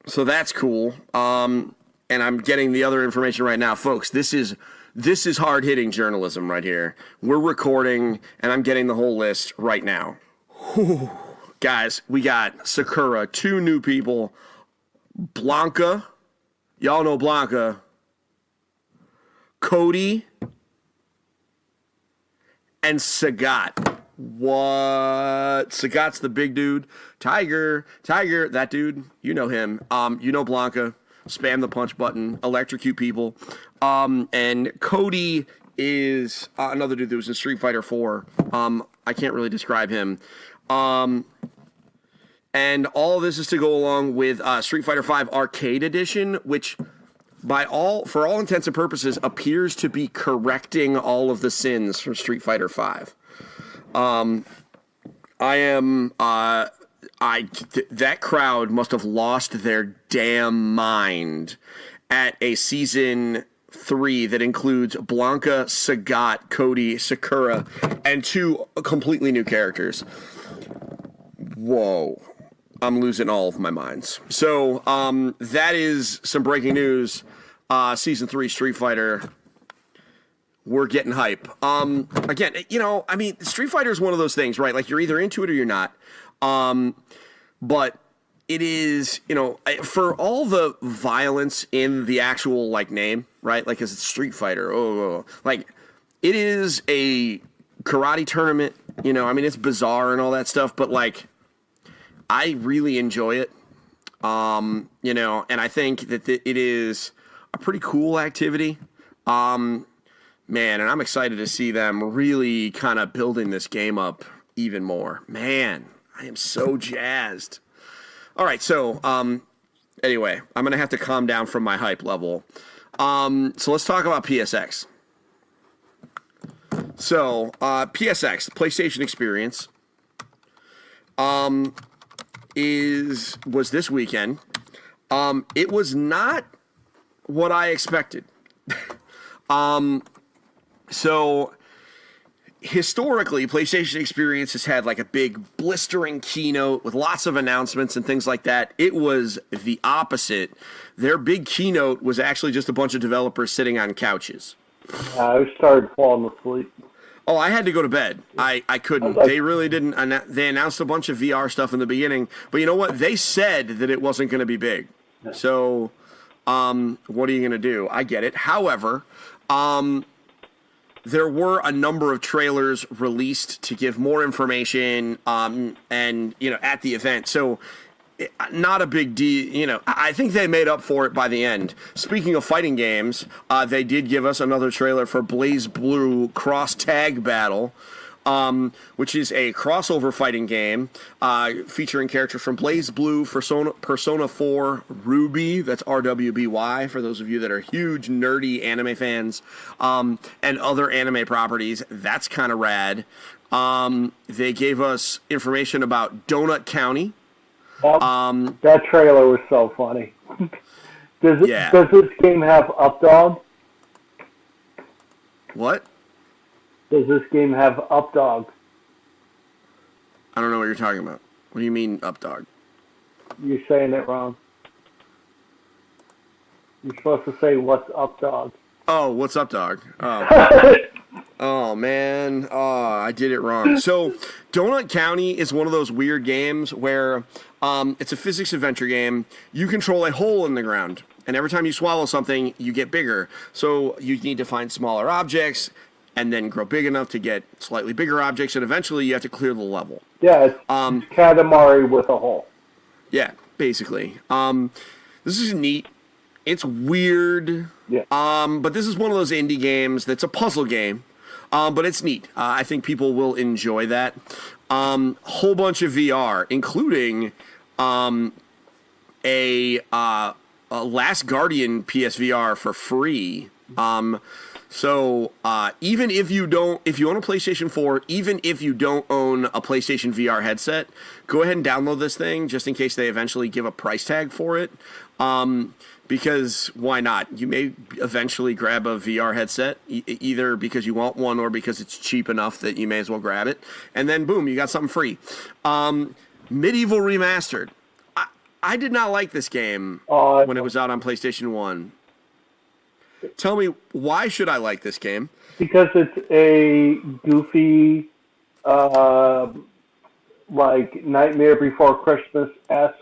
S2: So that's cool. And I'm getting the other information right now. Folks, this is hard-hitting journalism right here. We're recording, and I'm getting the whole list right now. Whew. Guys, we got Sakura, 2 new people. Blanca. Y'all know Blanca. Cody. And Sagat. What? Sagat's the big dude. Tiger, that dude. You know him. You know Blanca. Spam the punch button. Electrocute people. And Cody is another dude that was in Street Fighter 4. I can't really describe him. And all of this is to go along with Street Fighter 5 Arcade Edition, which for all intents and purposes appears to be correcting all of the sins from Street Fighter 5. That crowd must have lost their damn mind at a season 3 that includes Blanca, Sagat, Cody, Sakura, and 2 completely new characters. Whoa. I'm losing all of my minds. So, that is some breaking news. Season 3 Street Fighter. We're getting hype. Again, Street Fighter is one of those things, right? Like, you're either into it or you're not. But it is, for all the violence in the actual, name, right? Like, 'cause it's Street Fighter. It is a karate tournament, it's bizarre and all that stuff, but, I really enjoy it. And I think that it is a pretty cool activity. Man, and I'm excited to see them really kind of building this game up even more. Man, I am so jazzed. All right, so anyway, I'm going to have to calm down from my hype level. So let's talk about PSX. So, PSX, the PlayStation Experience, was this weekend. It was not what I expected. So historically, PlayStation Experience has had a big blistering keynote with lots of announcements and things like that. It was the opposite. Their big keynote was actually just a bunch of developers sitting on couches.
S3: I started falling asleep.
S2: Oh, I had to go to bed. I couldn't. They really didn't. They announced a bunch of VR stuff in the beginning, but you know what? They said that it wasn't going to be big. So, what are you going to do? I get it. However, there were a number of trailers released to give more information, and at the event. So, not a big deal. I think they made up for it by the end. Speaking of fighting games, they did give us another trailer for Blaze Blue Cross Tag Battle, which is a crossover fighting game featuring characters from Blaze Blue, Persona 4, Ruby, that's RWBY, for those of you that are huge, nerdy anime fans, and other anime properties. That's kind of rad. They gave us information about Donut County.
S3: That trailer was so funny. Does this game have Updog?
S2: What?
S3: Does this game have Updog?
S2: I don't know what you're talking about. What do you mean, Updog?
S3: You're saying it wrong. You're supposed to say, what's Updog?
S2: Oh, what's up, dog? Oh. Oh, man. Oh, I did it wrong. So, Donut County is one of those weird games where it's a physics adventure game. You control a hole in the ground, and every time you swallow something, you get bigger. So, you need to find smaller objects and then grow big enough to get slightly bigger objects, and eventually you have to clear the level.
S3: Yeah, it's Katamari with a hole.
S2: Yeah, basically. This is neat. It's weird.
S3: Yeah.
S2: But this is one of those indie games that's a puzzle game. But it's neat. I think people will enjoy that. Whole bunch of VR, including a Last Guardian PSVR for free. So even if you own a PlayStation 4, even if you don't own a PlayStation VR headset, go ahead and download this thing just in case they eventually give a price tag for it. Because why not? You may eventually grab a VR headset, either because you want one or because it's cheap enough that you may as well grab it. And then boom, you got something free. Medieval Remastered. I did not like this game when it was out on PlayStation 1. Tell me, why should I like this game?
S3: Because it's a goofy, like Nightmare Before Christmas-esque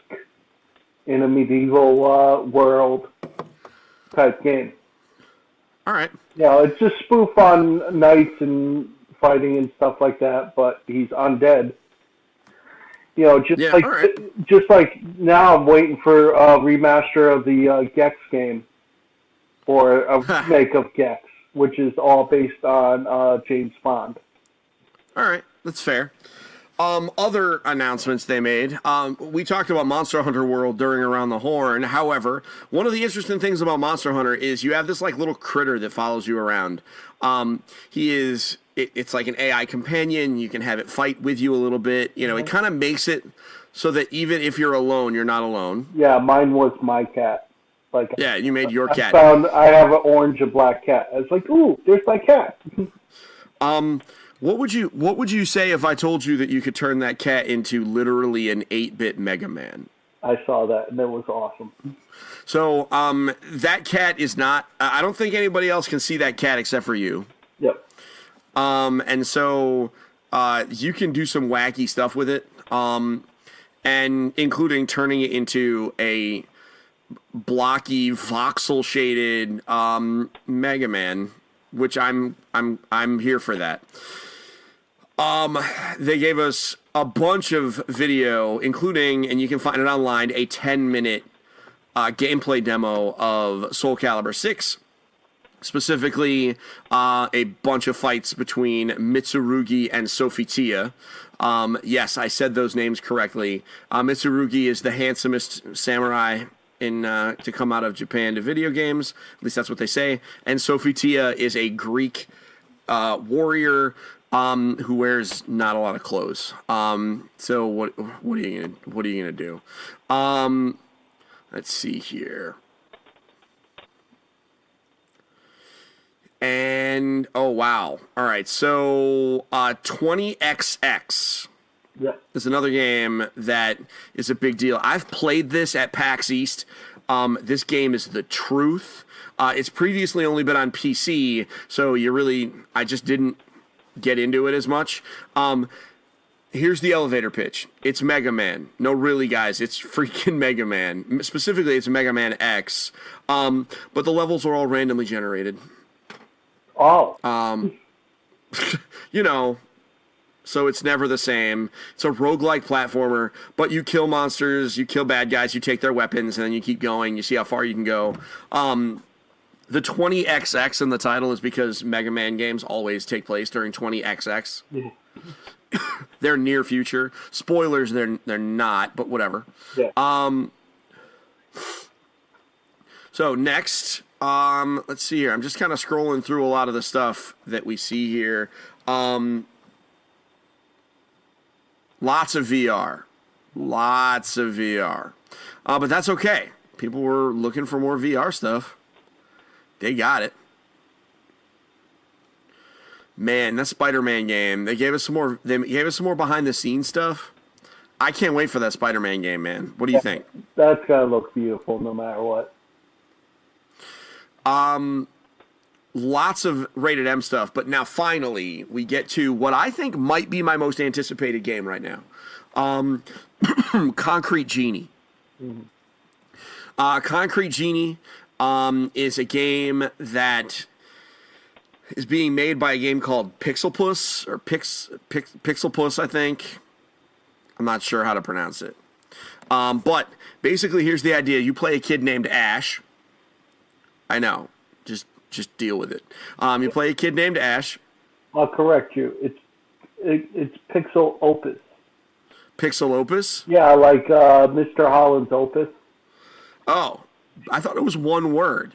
S3: in a medieval world type game.
S2: All right.
S3: Yeah, it's just spoof on knights and fighting and stuff like that, but he's undead. You know, just like now I'm waiting for a remaster of the Gex game, or a remake of Gex, which is all based on James Bond.
S2: All right, that's fair. Other announcements they made. We talked about Monster Hunter World during Around the Horn. However, one of the interesting things about Monster Hunter is you have this like little critter that follows you around. It's like an AI companion. You can have it fight with you a little bit. You know, it kind of makes it so that even if you're alone, you're not alone.
S3: Yeah, mine was my cat. Like,
S2: yeah, you made your cat.
S3: I have an orange and black cat. I was like, ooh, there's my cat.
S2: What would you say if I told you that you could turn that cat into literally an 8-bit Mega Man?
S3: I saw that, and it was awesome.
S2: So, that cat is not... I don't think anybody else can see that cat except for you.
S3: Yep.
S2: And so, you can do some wacky stuff with it, and including turning it into a blocky, voxel-shaded Mega Man, which I'm here for that. They gave us a bunch of video, including, and you can find it online, a 10-minute gameplay demo of Soul Calibur 6. Specifically, a bunch of fights between Mitsurugi and Sophie-Tia. Yes, I said those names correctly. Mitsurugi is the handsomest samurai to come out of Japan to video games. At least that's what they say. And Sophie-Tia is a Greek warrior who wears not a lot of clothes. So what are you gonna do? Let's see here. And oh wow! All right, so 20XX.
S3: Yeah.
S2: There's another game that is a big deal. I've played this at PAX East. This game is the truth. It's previously only been on PC, so I just didn't get into it as much. Here's the elevator pitch. It's Mega Man. No, really, guys, it's freaking Mega Man. Specifically, it's Mega Man X. But the levels are all randomly generated.
S3: Oh.
S2: You know, so it's never the same. It's a roguelike platformer, but you kill monsters, you kill bad guys, you take their weapons, and then you keep going. You see how far you can go. The 20XX in the title is because Mega Man games always take place during 20XX.
S3: Yeah.
S2: They're near future. Spoilers, they're not, but whatever.
S3: Yeah.
S2: So next, let's see here. I'm just kind of scrolling through a lot of the stuff that we see here. Lots of VR. But that's okay. People were looking for more VR stuff. They got it. Man, that Spider-Man game. They gave us some more behind the scenes stuff. I can't wait for that Spider-Man game, man. What do you think?
S3: That's gotta look beautiful no matter what.
S2: Lots of rated M stuff, but now finally we get to what I think might be my most anticipated game right now. Concrete Genie.
S3: Mm-hmm.
S2: Concrete Genie is a game that is being made by a game called Pixelpuss, or Pixelpuss, I think. I'm not sure how to pronounce it. But basically, here's the idea. You play a kid named Ash. I know. Just deal with it. You play a kid named Ash,
S3: I'll correct you. It's Pixel Opus.
S2: Pixel Opus?
S3: Yeah, like Mr. Holland's Opus.
S2: Oh, I thought it was one word.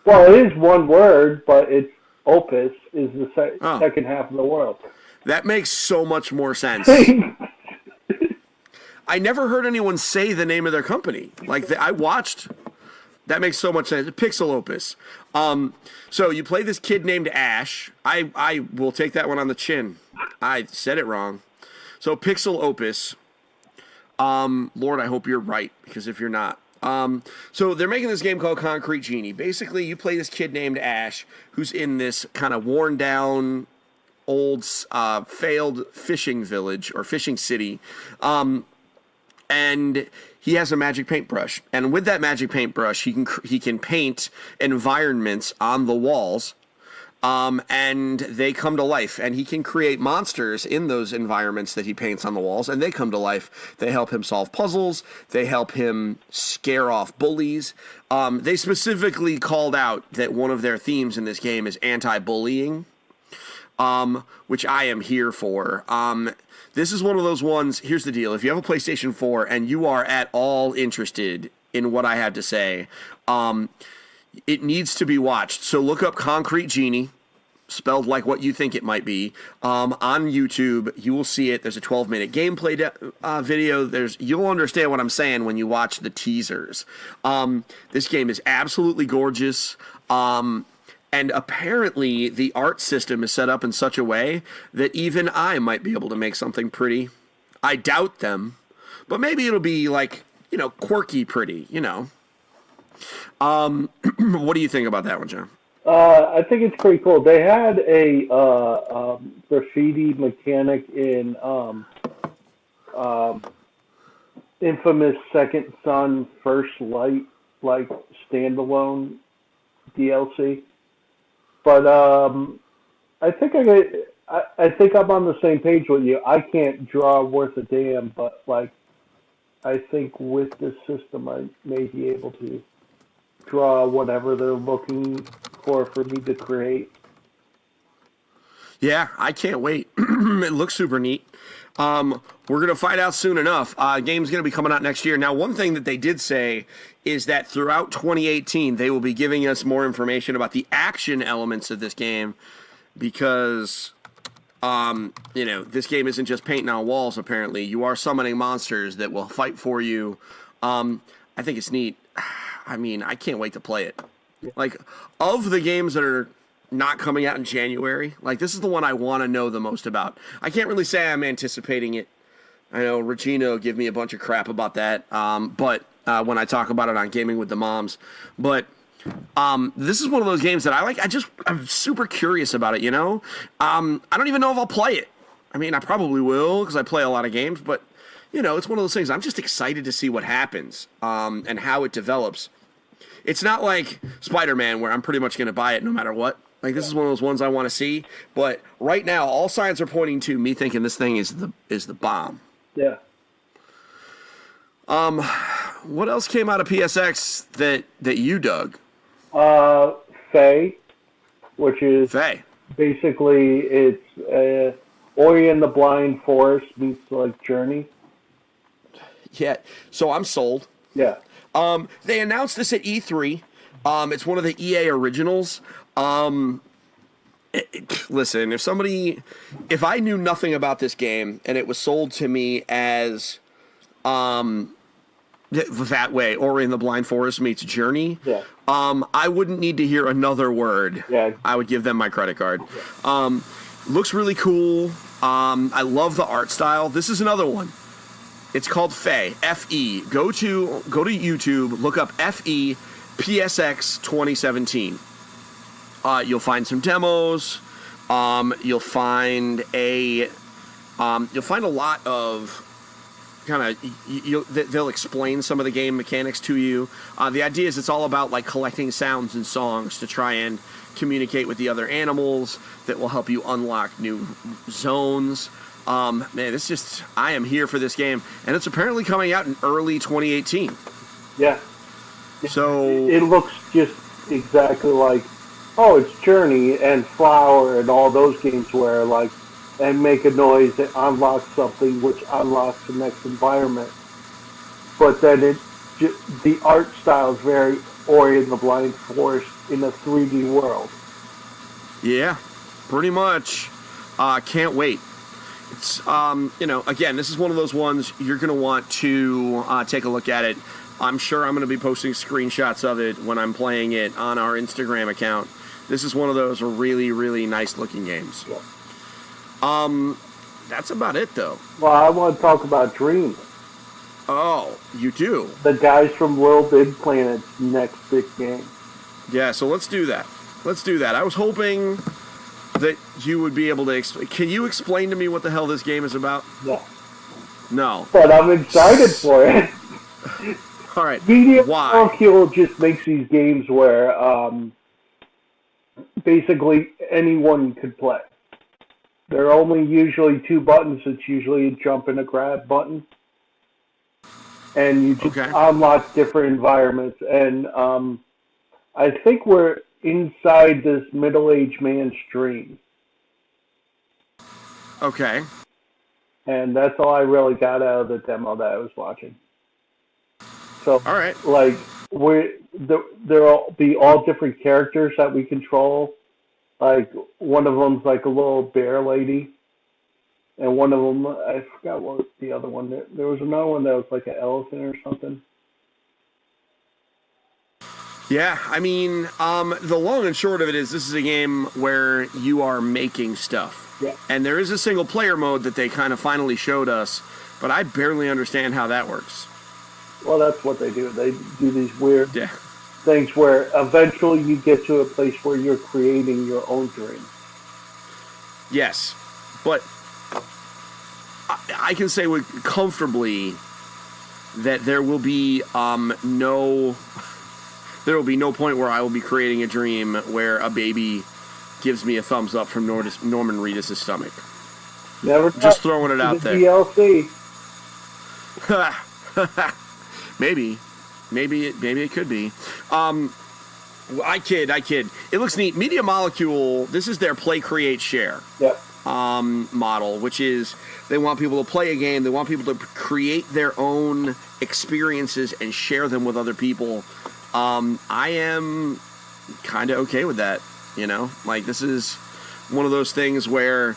S3: Well, it is one word, but it's Opus is the
S2: Oh.
S3: second half of the world.
S2: That makes so much more sense. I never heard anyone say the name of their company. Like, I watched. That makes so much sense. Pixel Opus. So you play this kid named Ash. I will take that one on the chin. I said it wrong. So Pixel Opus. Lord, I hope you're right, because if you're not. So they're making this game called Concrete Genie. Basically, you play this kid named Ash, who's in this kind of worn down, old, failed fishing village or fishing city. And he has a magic paintbrush. And with that magic paintbrush, he can paint environments on the walls. And they come to life, and he can create monsters in those environments that he paints on the walls, and they come to life. They help him solve puzzles. They help him scare off bullies. They specifically called out that one of their themes in this game is anti-bullying, which I am here for. This is one of those ones. Here's the deal. If you have a PlayStation 4 and you are at all interested in what I have to say, it needs to be watched. So look up Concrete Genie, spelled like what you think it might be, on YouTube. You will see it. There's a 12-minute gameplay video. You'll understand what I'm saying when you watch the teasers. This game is absolutely gorgeous. And apparently the art system is set up in such a way that even I might be able to make something pretty. I doubt them, but maybe it'll be like, quirky pretty, What do you think about that one, John?
S3: I think it's pretty cool. They had a graffiti mechanic in infamous Second Son First Light, like standalone DLC. But I think I think I'm on the same page with you. I can't draw worth a damn, but like I think with this system, I may be able to draw whatever they're looking for me to create.
S2: Yeah, I can't wait. It looks super neat. We're going to find out soon enough. Game's going to be coming out next year. Now, one thing that they did say is that throughout 2018, they will be giving us more information about the action elements of this game because, this game isn't just painting on walls, apparently. You are summoning monsters that will fight for you. I think it's neat. I mean, I can't wait to play it. Like, of the games that are not coming out in January, like, this is the one I want to know the most about. I can't really say I'm anticipating it. I know Regina will give me a bunch of crap about that, but when I talk about it on Gaming with the Moms. But this is one of those games that I like. I'm super curious about it, I don't even know if I'll play it. I mean, I probably will because I play a lot of games, but, it's one of those things. I'm just excited to see what happens and how it develops. It's not like Spider-Man where I'm pretty much going to buy it no matter what. Like, this is one of those ones I want to see. But right now, all signs are pointing to me thinking this thing is the bomb.
S3: Yeah.
S2: What else came out of PSX that you dug?
S3: Faye, which is
S2: Faye.
S3: Basically it's Ori and the Blind Forest meets like Journey.
S2: Yeah. So I'm sold.
S3: Yeah.
S2: They announced this at E3. It's one of the EA originals. Listen, if I knew nothing about this game and it was sold to me as, that way, Ori and the Blind Forest meets Journey,
S3: Yeah.
S2: I wouldn't need to hear another word.
S3: Yeah.
S2: I would give them my credit card. Looks really cool. I love the art style. This is another one. It's called Fe, F-E. Go to YouTube, look up F-E PSX 2017. You'll find some demos. You'll find a lot of kind of they'll explain some of the game mechanics to you. The idea is it's all about like collecting sounds and songs to try and communicate with the other animals that will help you unlock new zones. Man, I am here for this game, and it's apparently coming out in early 2018.
S3: Yeah.
S2: So
S3: it looks just exactly like Oh, it's Journey and Flower and all those games where like and make a noise that unlocks something, which unlocks the next environment. But then the art style is very Ori and the Blind Forest in a 3D world.
S2: Yeah, pretty much. Can't wait. It's again, this is one of those ones you're gonna want to take a look at it. I'm sure I'm gonna be posting screenshots of it when I'm playing it on our Instagram account. This is one of those really, really nice looking games.
S3: Yeah.
S2: That's about it though.
S3: Well, I want to talk about Dream.
S2: Oh, you do?
S3: The guys from Little Big Planet's next big game.
S2: Yeah, so let's do that. Let's do that. I was hoping that you would be able to can you explain to me what the hell this game is about?
S3: Yeah.
S2: No.
S3: But I'm excited for it.
S2: All right.
S3: Media
S2: Why?
S3: Molecule just makes these games where basically anyone could play. There are only usually two buttons. It's usually a jump and a grab button. And you just unlock different environments. And I think we're inside this middle-aged man's dream.
S2: Okay.
S3: And that's all I really got out of the demo that I was watching. So,
S2: all right.
S3: Like, there'll be all different characters that we control. Like, one of them's like a little bear lady. And one of them, I forgot what the other one, there was another one that was like an elephant or something.
S2: Yeah, I mean, the long and short of it is this is a game where you are making stuff.
S3: Yeah.
S2: And there is a single player mode that they kind of finally showed us, but I barely understand how that works.
S3: Well, that's what they do. They do these weird
S2: Yeah.
S3: things where eventually you get to a place where you're creating your own dream.
S2: Yes, but I can say comfortably that there will be no point where I will be creating a dream where a baby gives me a thumbs up from Norman Reedus' stomach.
S3: Never
S2: just throwing it out there.
S3: DLC.
S2: Maybe it could be. I kid. It looks neat. Media Molecule. This is their play, create, share.
S3: Yep.
S2: Model, which is they want people to play a game. They want people to create their own experiences and share them with other people. I am kind of okay with that. You know, like this is one of those things where,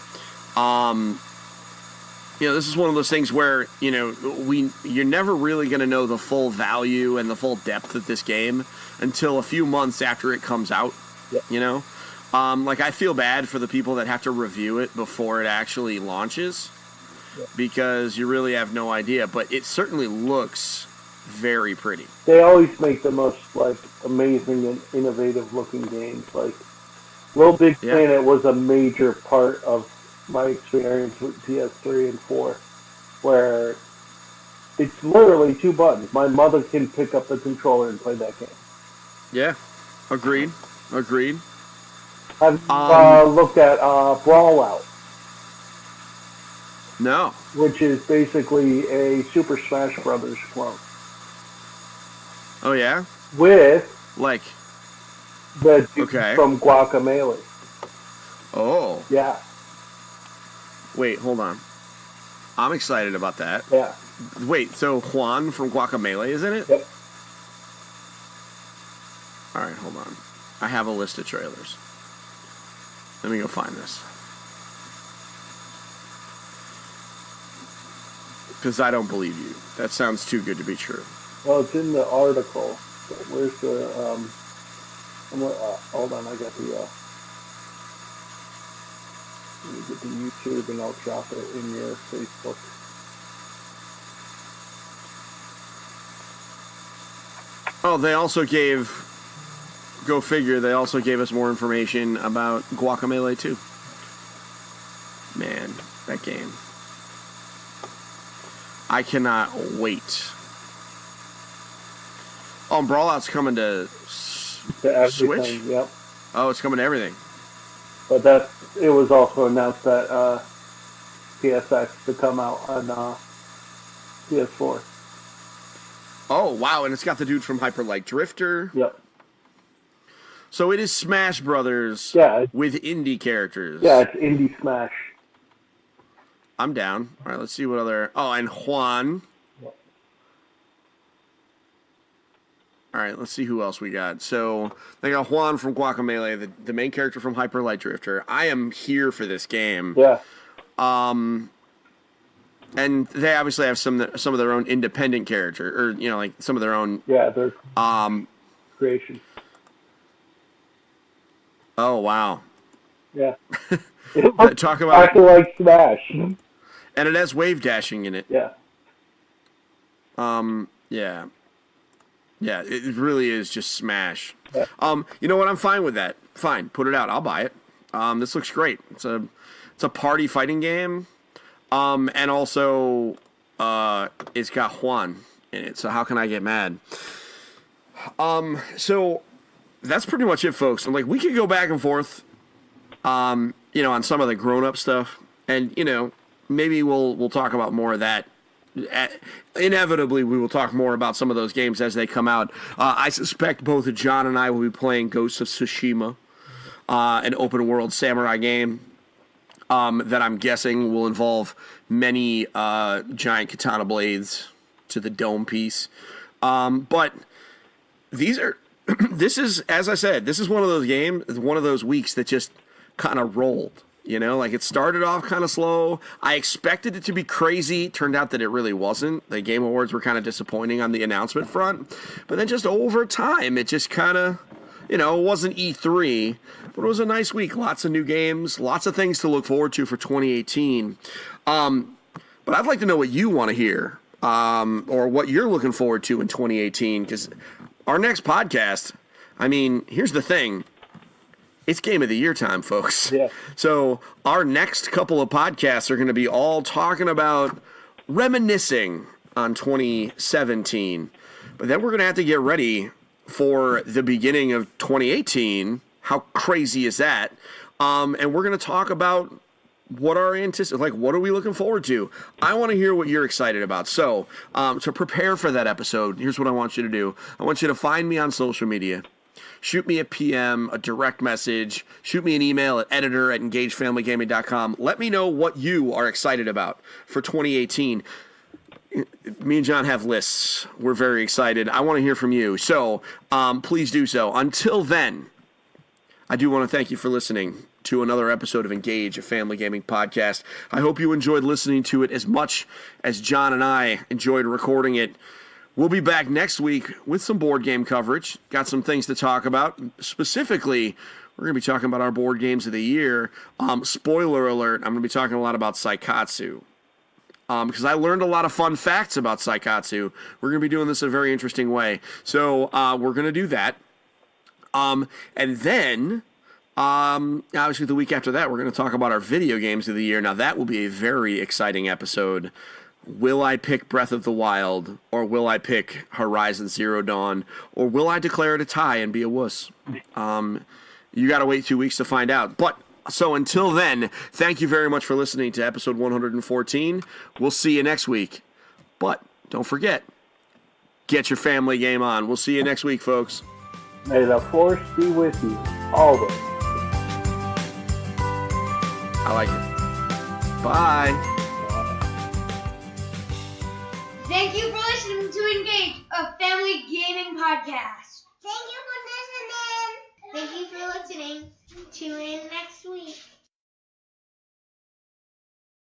S2: this is one of those things where, you're never really going to know the full value and the full depth of this game until a few months after it comes out,
S3: Yep.
S2: I feel bad for the people that have to review it before it actually launches because you really have no idea, but it certainly looks very pretty.
S3: They always make the most, amazing and innovative looking games. Like, Little Big Planet was a major part of my experience with PS3 and 4, where it's literally two buttons. My mother can pick up the controller and play that game.
S2: Yeah, agreed.
S3: I've looked at Brawl Out.
S2: No.
S3: Which is basically a Super Smash Brothers clone.
S2: Oh, yeah?
S3: With the dude from Guacamelee.
S2: Oh.
S3: Yeah.
S2: Wait, hold on. I'm excited about that.
S3: Yeah.
S2: Wait, so Juan from Guacamelee is in it?
S3: Yep.
S2: All right, hold on. I have a list of trailers. Let me go find this. Because I don't believe you. That sounds too good to be true.
S3: Well, it's in the article. But where's the, hold on, I got the, let me get the YouTube and I'll drop it in your Facebook.
S2: Oh, they also gave, go figure, they also gave us more information about Guacamelee 2. Man, that game. I cannot wait. Oh, and Brawl Out's coming to Switch?
S3: Yep.
S2: Oh, it's coming to everything.
S3: But it was also announced that PSX to come out on PS4.
S2: Oh, wow, and it's got the dude from Hyper Light Drifter.
S3: Yep.
S2: So it is Smash Brothers
S3: Yeah.
S2: with indie characters.
S3: Yeah, it's Indie Smash.
S2: I'm down. All right, let's see what other... Oh, and Juan. All right, let's see who else we got. So they got Juan from Guacamelee, the main character from Hyper Light Drifter. I am here for this game.
S3: Yeah.
S2: And they obviously have some of their own independent character, or like some of their own.
S3: Yeah, their creation.
S2: Oh wow.
S3: Yeah.
S2: Talk about
S3: acting like Smash.
S2: And it has wave dashing in it.
S3: Yeah.
S2: Yeah. Yeah, it really is just Smash.
S3: Yeah.
S2: You know what? I'm fine with that. Fine, put it out. I'll buy it. This looks great. It's a party fighting game. And also, it's got Juan in it. So how can I get mad? So that's pretty much it, folks. I'm like, we could go back and forth, on some of the grown-up stuff, and maybe we'll talk about more of that. Inevitably, we will talk more about some of those games as they come out. I suspect both John and I will be playing Ghost of Tsushima, an open-world samurai game that I'm guessing will involve many giant katana blades to the dome piece. But these are... This is, as I said, this is one of those games, one of those weeks that just kind of rolled. Like it started off kind of slow. I expected it to be crazy. Turned out that it really wasn't. The Game Awards were kind of disappointing on the announcement front. But then just over time, it just kind of, it wasn't E3, but it was a nice week. Lots of new games, lots of things to look forward to for 2018. But I'd like to know what you want to hear, or what you're looking forward to in 2018, because our next podcast, here's the thing. It's Game of the Year time, folks.
S3: Yeah.
S2: So our next couple of podcasts are going to be all talking about reminiscing on 2017. But then we're going to have to get ready for the beginning of 2018. How crazy is that? And we're going to talk about what are what are we looking forward to? I want to hear what you're excited about. So to prepare for that episode, here's what I want you to do. I want you to find me on social media. Shoot me a PM, a direct message. Shoot me an email at editor@engagefamilygaming.com. Let me know what you are excited about for 2018. Me and John have lists. We're very excited. I want to hear from you. So please do so. Until then, I do want to thank you for listening to another episode of Engage, a family gaming podcast. I hope you enjoyed listening to it as much as John and I enjoyed recording it. We'll be back next week with some board game coverage. Got some things to talk about. Specifically, we're going to be talking about our board games of the year. Spoiler alert, I'm going to be talking a lot about Saikatsu. Because I learned a lot of fun facts about Saikatsu. We're going to be doing this in a very interesting way. So we're going to do that. And then, obviously the week after that, we're going to talk about our video games of the year. Now, that will be a very exciting episode. Will I pick Breath of the Wild, or will I pick Horizon Zero Dawn, or will I declare it a tie and be a wuss? You got to wait 2 weeks to find out. But so until then, thank you very much for listening to episode 114. We'll see you next week. But don't forget, get your family game on. We'll see you next week, folks.
S3: May the force be with you always.
S2: I like it. Bye.
S1: Thank you for listening to Engage, a family gaming podcast.
S4: Thank you for listening. Thank you for listening. Tune in next week.